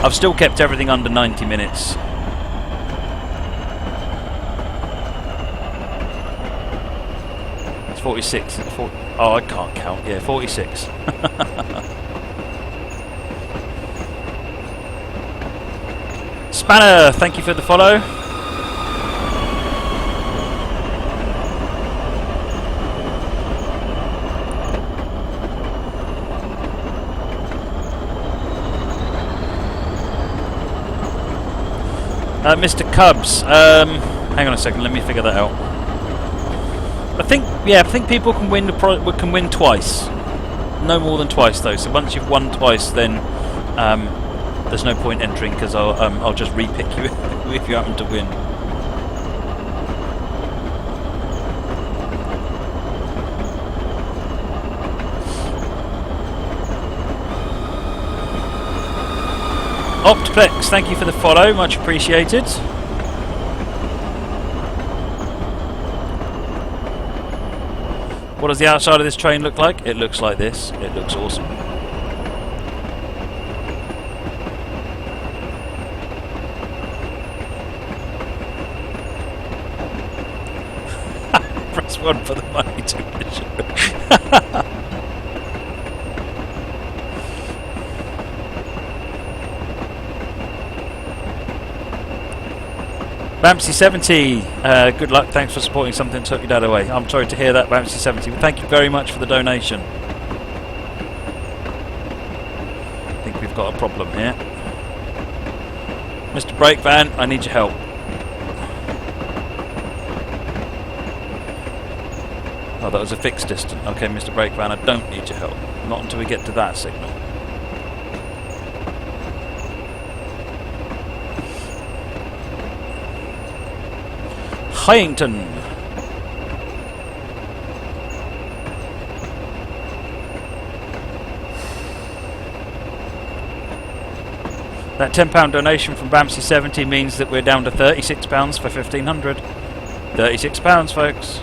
I've still kept everything under 90 minutes. It's 46. Oh, I can't count. Yeah, 46. Spanner, thank you for the follow. Mr. Cubs, hang on a second, let me figure that out. I think people can win twice. No more than twice though. So once you've won twice, then there's no point entering because I'll just repick you if you happen to win. Optplex, thank you for the follow, much appreciated. What does the outside of this train look like? It looks like this. It looks awesome. Press 1 for the money to measure. Bamsy70, good luck, thanks for supporting something that took your dad away. I'm sorry to hear that, Bamsy70, but thank you very much for the donation. I think we've got a problem here. Mr. Brake Van, I need your help. Oh, that was a fixed distance. Okay, Mr. Brake Van, I don't need your help. Not until we get to that signal. Hyington. That £10 donation from Bamsy70 means that we're down to £36 for 1500. £36, folks.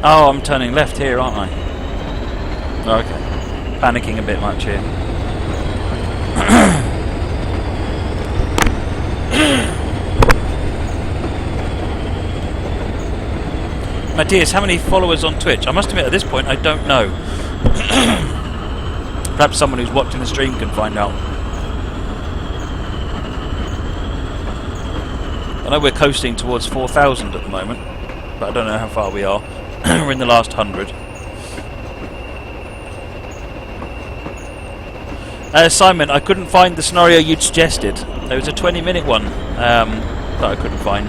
Oh, I'm turning left here, aren't I? Okay. Panicking a bit much here. Matthias, how many followers on Twitch? I must admit, at this point, I don't know. Perhaps someone who's watching the stream can find out. I know we're coasting towards 4,000 at the moment, but I don't know how far we are. We're in the last 100. Simon, I couldn't find the scenario you'd suggested. There was a 20-minute one that I couldn't find.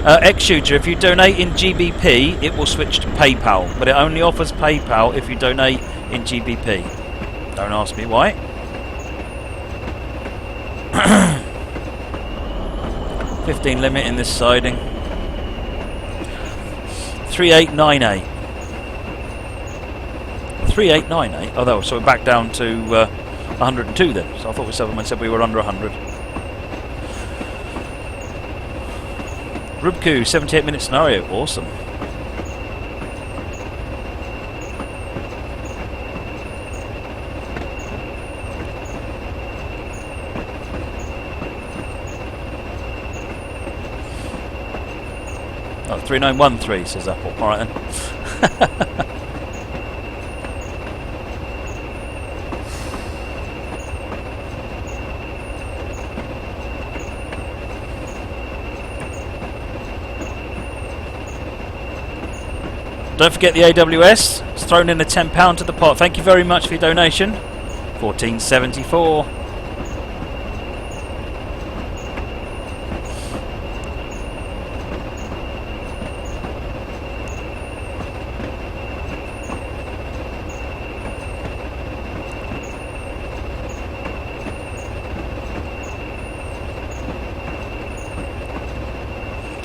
X-Shooter, if you donate in GBP, it will switch to PayPal, but it only offers PayPal if you donate in GBP. Don't ask me why. $15 limit in this siding. 3898. 3898. Oh, so we're back down to 102 then. So I thought someone said we were under 100. Rubku, 78-minute scenario. Awesome. Oh, 3913 says Apple. Alright then. Don't forget the AWS. It's thrown in a £10 to the pot. Thank you very much for your donation. 1474.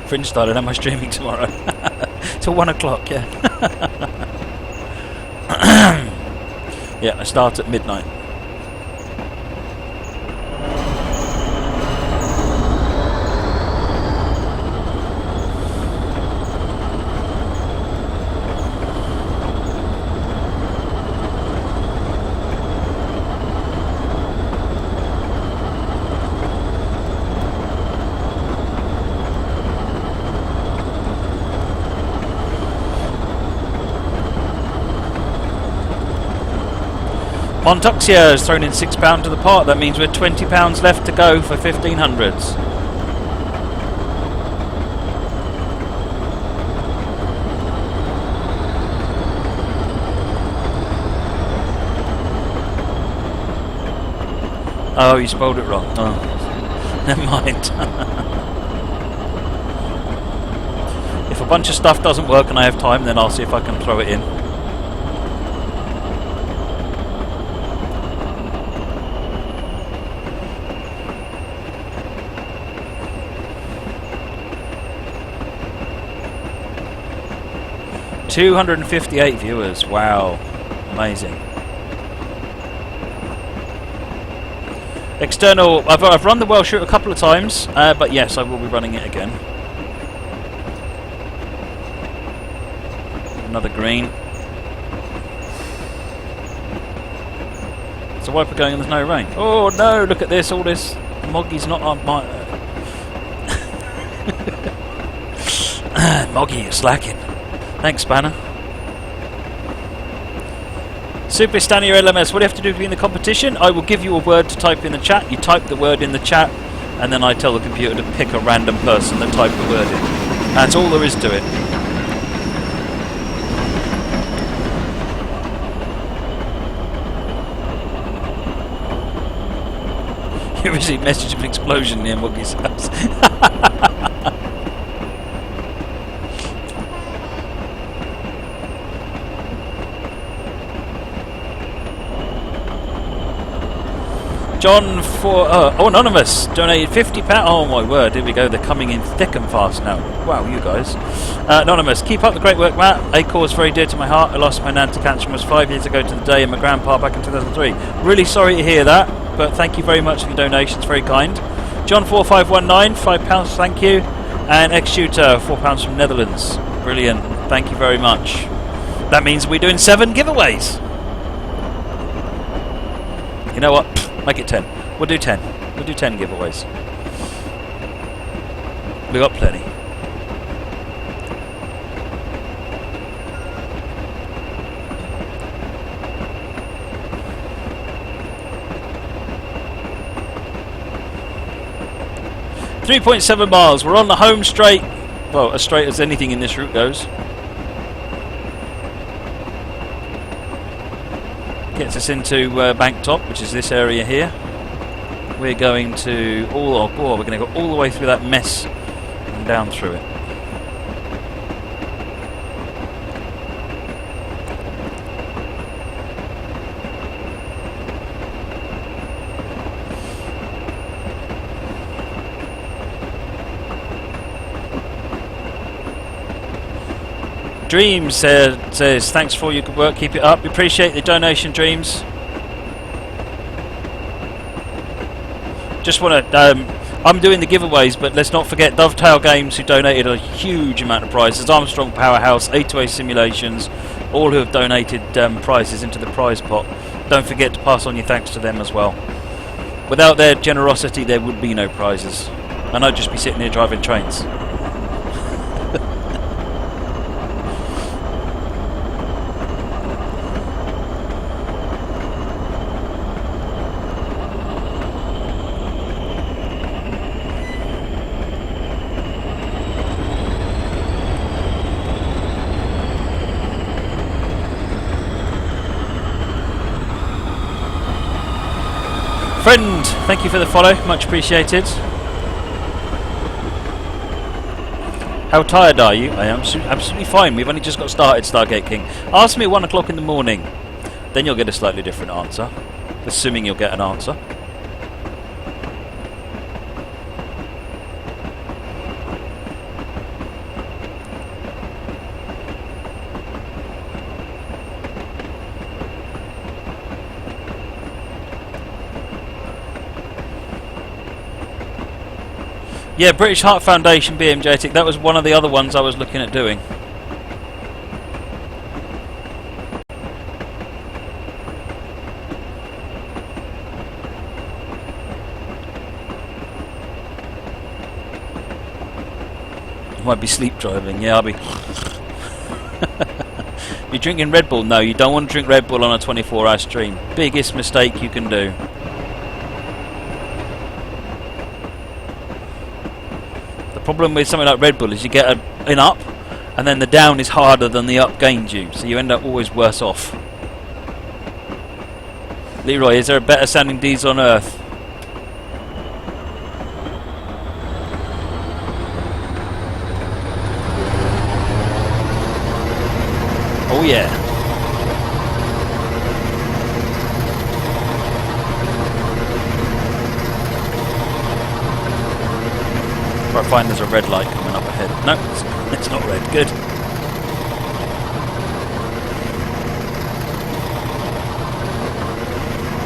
Fringe style, and am I streaming tomorrow? Till 1 o'clock, yeah. Yeah, I start at midnight. Montoxia has thrown in £6 to the pot. That means we're £20 left to go for 1500s. Oh, you spelled it wrong. Oh, never mind. If a bunch of stuff doesn't work and I have time, then I'll see if I can throw it in. $258 viewers. Wow, amazing. External. I've run the Welsh route a couple of times, but yes, I will be running it again. Another green. It's a wiper going and there's no rain. Oh no! Look at this. All this Moggy's not on my. Moggy, you're slacking. Thanks, Spanner. Super Stanley LMS, what do you have to do to be in the competition? I will give you a word to type in the chat. You type the word in the chat, and then I tell the computer to pick a random person that typed the word in. That's all there is to it. You received a message of an explosion near Muggy's house. John for Anonymous donated £50. Oh my word, here we go, they're coming in thick and fast now. Wow, you guys. Anonymous, keep up the great work, Matt. Acorn is very dear to my heart. I lost my nan to cancer almost 5 years ago to the day, and my grandpa back in 2003. Really sorry to hear that, but thank you very much for your donations, very kind. John 4519, £5, thank you. And X-Shooter, £4 from Netherlands. Brilliant, thank you very much. That means we're doing 7 giveaways. You know what? Make it 10. We'll do 10. We'll do 10 giveaways. We got plenty. .7 miles. We're on the home straight. Well, as straight as anything in this route goes. Gets us into Bank Top, which is this area here. We're going to we're going to go all the way through that mess and down through it. Dreams says, thanks for your good work, keep it up. We appreciate the donation, Dreams. Just want to, I'm doing the giveaways, but let's not forget Dovetail Games, who donated a huge amount of prizes. Armstrong Powerhouse, A2A Simulations, all who have donated prizes into the prize pot. Don't forget to pass on your thanks to them as well. Without their generosity, there would be no prizes. And I'd just be sitting here driving trains. Friend, thank you for the follow, much appreciated. How tired are you? I am absolutely fine. We've only just got started, Stargate King. Ask me at 1 o'clock in the morning, then you'll get a slightly different answer, assuming you'll get an answer. Yeah, British Heart Foundation BMJ. That was one of the other ones I was looking at doing. Might be sleep driving. Yeah, I'll be. You're drinking Red Bull? No, you don't want to drink Red Bull on a 24-hour stream. Biggest mistake you can do. The problem with something like Red Bull is you get an up, and then the down is harder than the up gains you, so you end up always worse off. Leroy, is there a better sounding diesel on Earth? Oh yeah. If I find there's a red light coming up ahead. No, it's not red. Good.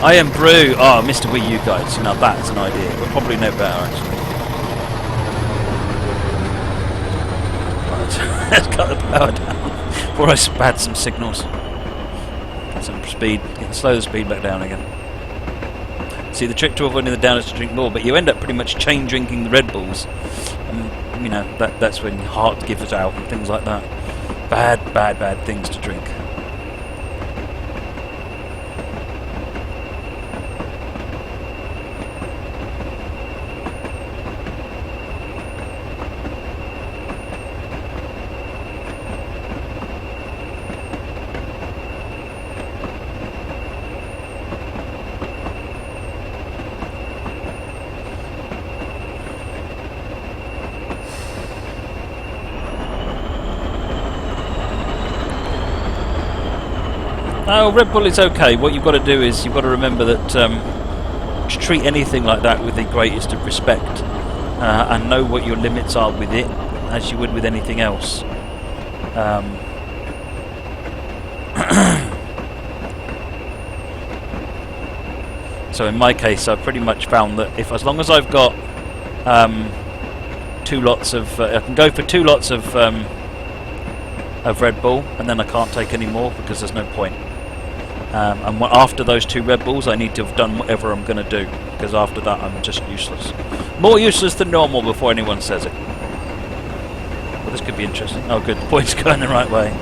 I am Brew. Oh, Mr. Wii U guys. Now that's an idea. We'll probably know better actually. Right. Let's cut the power down. Before I spat some signals. Get some speed. Slow the speed back down again. See, the trick to avoiding the down is to drink more, but you end up pretty much chain drinking the Red Bulls. And, you know, that's when your heart gives out and things like that. Bad things to drink. Oh, Red Bull is okay. What you've got to do is you've got to remember that to treat anything like that with the greatest of respect and know what your limits are with it, as you would with anything else. So in my case, I've pretty much found that as long as I've got 2 lots of, I can go for 2 lots of Red Bull, and then I can't take any more because there's no point. And after those 2 Red Bulls, I need to have done whatever I'm going to do, because after that I'm just useless. More useless than normal before anyone says it. Well, this could be interesting. Oh good, the point's going the right way.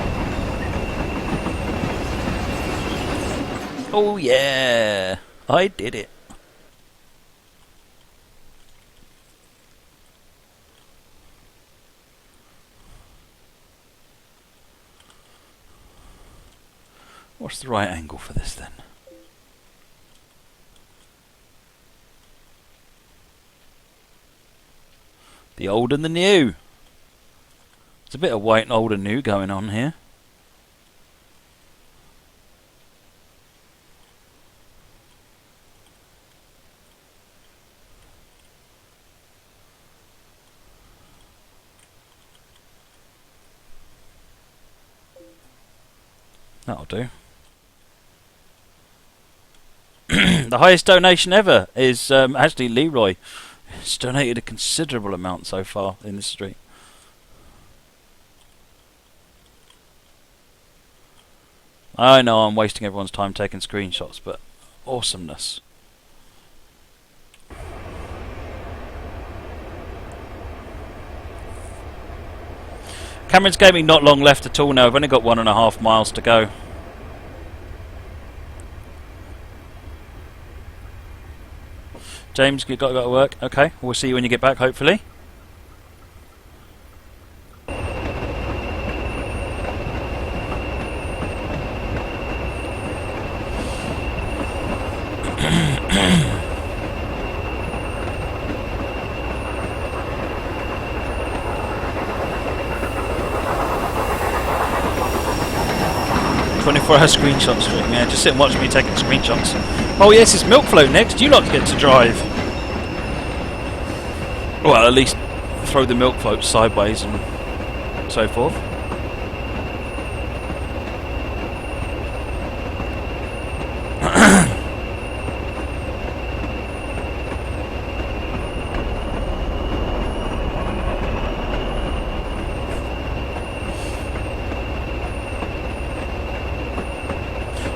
Oh yeah, I did it. What's the right angle for this then? The old and the new. There's a bit of white and old and new going on here. That'll do. The highest donation ever is actually Leroy. He's donated a considerable amount so far in this street. I know I'm wasting everyone's time taking screenshots, but awesomeness. Cameron's Gaming not long left at all now. I've only got 1.5 miles to go. James, you got to work. Okay, we'll see you when you get back, hopefully. For her screenshot stream, yeah, just sit and watch me taking screenshots. Oh yes, it's Milk Float next. You lot get to drive. Well, at least throw the milk float sideways and so forth.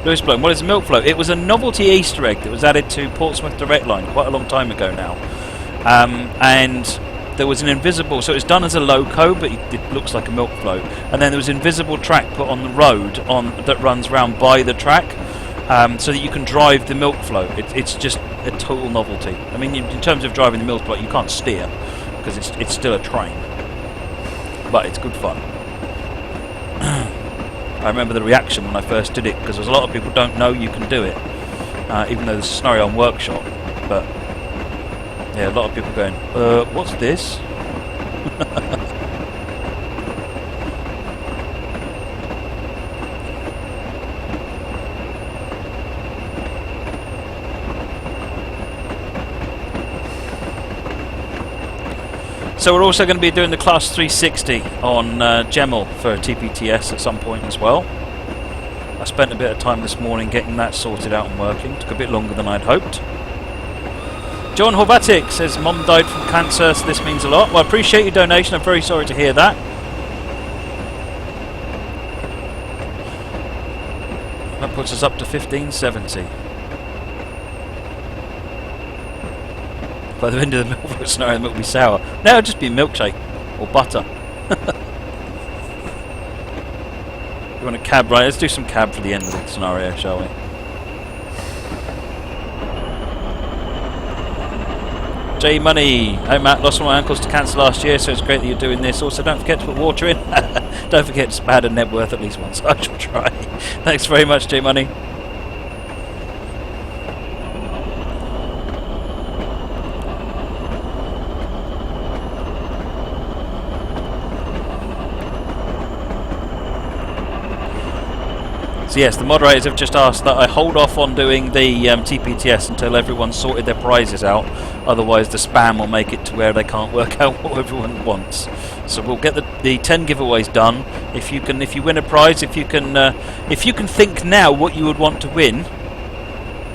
Lewis Blown, what is a milk float? It was a novelty Easter egg that was added to Portsmouth Direct Line quite a long time ago now. And there was an invisible, so it was done as a loco, but it looks like a milk float. And then there was an invisible track put on the road that runs round by the track, so that you can drive the milk float. It's just a total novelty. I mean, in terms of driving the milk float, you can't steer because it's still a train, but it's good fun. I remember the reaction when I first did it, because there's a lot of people don't know you can do it, even though there's a scenario on Workshop. But yeah, a lot of people going, what's this? So we're also going to be doing the Class 360 on Gemmel for TPTS at some point as well. I spent a bit of time this morning getting that sorted out and working. Took a bit longer than I'd hoped. John Horvatic says, Mom died from cancer, so this means a lot. Well, I appreciate your donation. I'm very sorry to hear that. That puts us up to 1570. By the end of the milk float scenario, the milk will be sour. No, it'll just be milkshake or butter. You want a cab, right? Let's do some cab for the end of the scenario, shall we? J Money. Hey Matt, lost one of my uncles to cancer last year, so it's great that you're doing this. Also, don't forget to put water in. Don't forget to spad a Nebworth at least once. I shall try. Thanks very much, J Money. So yes, the moderators have just asked that I hold off on doing the TPTS until everyone's sorted their prizes out. Otherwise, the spam will make it to where they can't work out what everyone wants. So we'll get the 10 giveaways done. If you win a prize, if you can think now what you would want to win,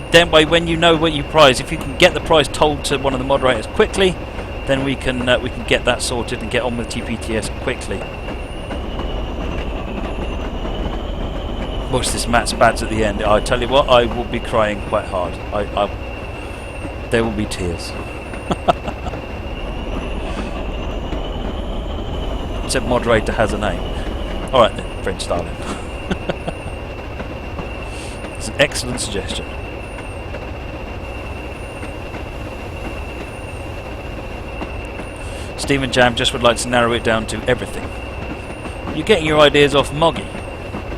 then by when you know what you prize, if you can get the prize told to one of the moderators quickly, then we can get that sorted and get on with TPTS quickly. Watch this Matt Spads at the end. I tell you what, I will be crying quite hard. There will be tears. Except moderator has a name. Alright then, French Starling. It's an excellent suggestion. Stephen Jam just would like to narrow it down to everything. You're getting your ideas off Moggy,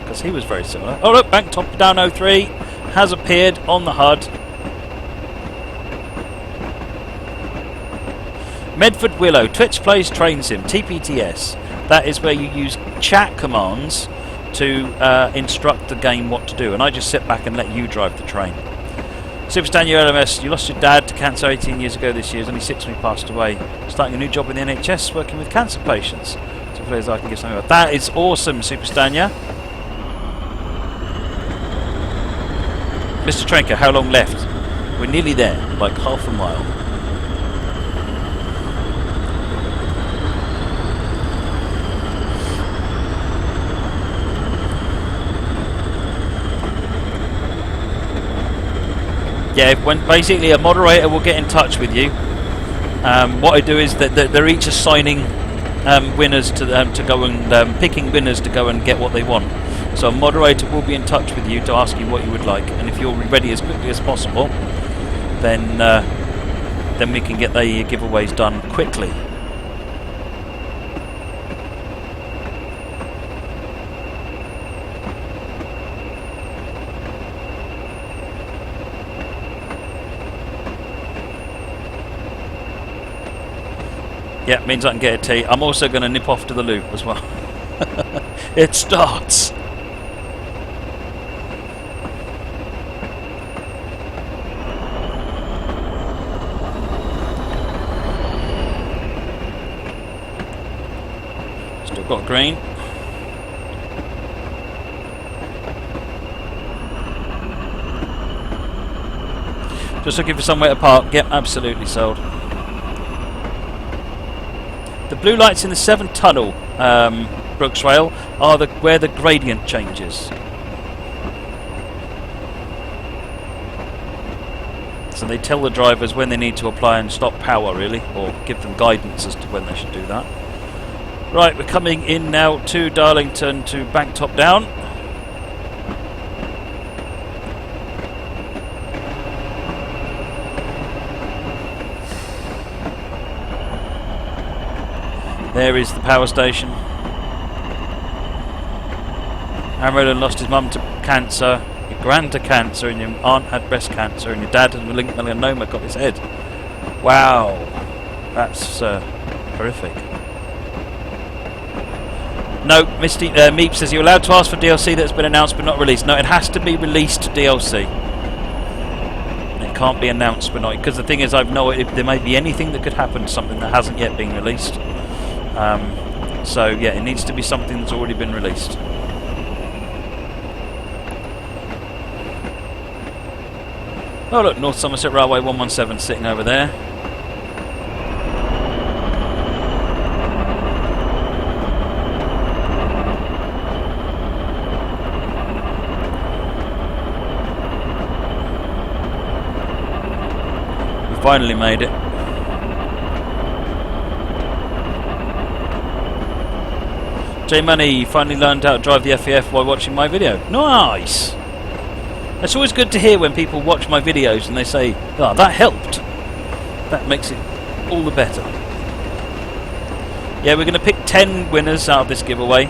because he was very similar. Oh look, Bank Top Down 03 has appeared on the HUD. Medford Willow, Twitch plays Train Sim, TPTS. That is where you use chat commands to instruct the game what to do, and I just sit back and let you drive the train. Superstan LMS, you lost your dad to cancer 18 years ago this year. He's only 6 when he passed away. Starting a new job in the NHS, working with cancer patients. So please I can give something about that. Is awesome, Superstania. Mr. Trenker, how long left? We're nearly there, like half a mile. Yeah, when basically a moderator will get in touch with you. What I do is that they're each assigning winners to go and picking winners to go and get what they want. So a moderator will be in touch with you to ask you what you would like, and if you're ready as quickly as possible, then we can get the giveaways done quickly. Yeah, means I can get a tea. I'm also going to nip off to the loo as well. It starts. Still got green. Just looking for somewhere to park. Yep, absolutely sold. The blue lights in the 7 tunnel, Brooks Rail, are where the gradient changes. So they tell the drivers when they need to apply and stop power, really, or give them guidance as to when they should do that. Right, we're coming in now to Darlington to bank top down. There is the power station. Amarillo lost his mum to cancer, your gran to cancer, and your aunt had breast cancer, and your dad had malignant melanoma, got his head. Wow, that's horrific. No, Misty Meep says you're allowed to ask for DLC that's been announced but not released. No, it has to be released DLC. It can't be announced but not, because the thing is, I've no idea if there may be anything that could happen to something that hasn't yet been released. So yeah, it needs to be something that's already been released. Oh look, North Somerset Railway 117 sitting over there. We finally made it. J Money finally learned how to drive the FEF while watching my video. Nice! It's always good to hear when people watch my videos and they say, oh, that helped. That makes it all the better. Yeah, we're going to pick 10 winners out of this giveaway.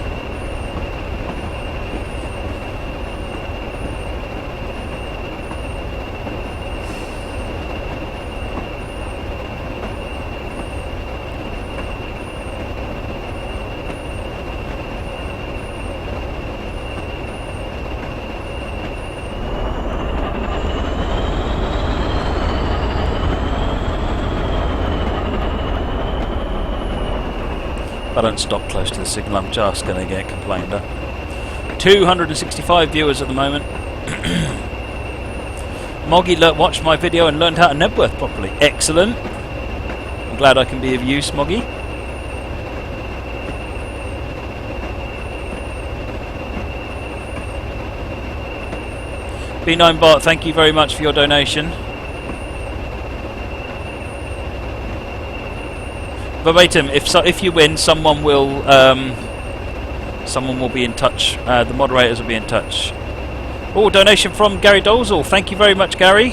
If I don't stop close to the signal, I'm just going to get complained at. 265 viewers at the moment. Moggy watched my video and learned how to Nebworth properly. Excellent. I'm glad I can be of use, Moggy. B9 Bart, thank you very much for your donation. Verbatim, if you win, someone will be in touch. The moderators will be in touch. Oh, donation from Gary Dolezal. Thank you very much, Gary.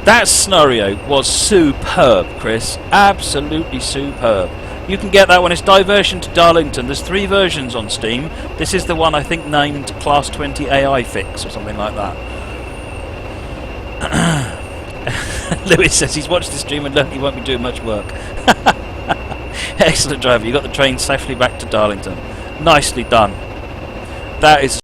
That scenario was superb, Chris. Absolutely superb. You can get that one. It's Diversion to Darlington. There's 3 versions on Steam. This is the one I think named Class 20 AI Fix or something like that. Lewis says he's watched the stream and learned he won't be doing much work. Excellent driver, you got the train safely back to Darlington. Nicely done. That is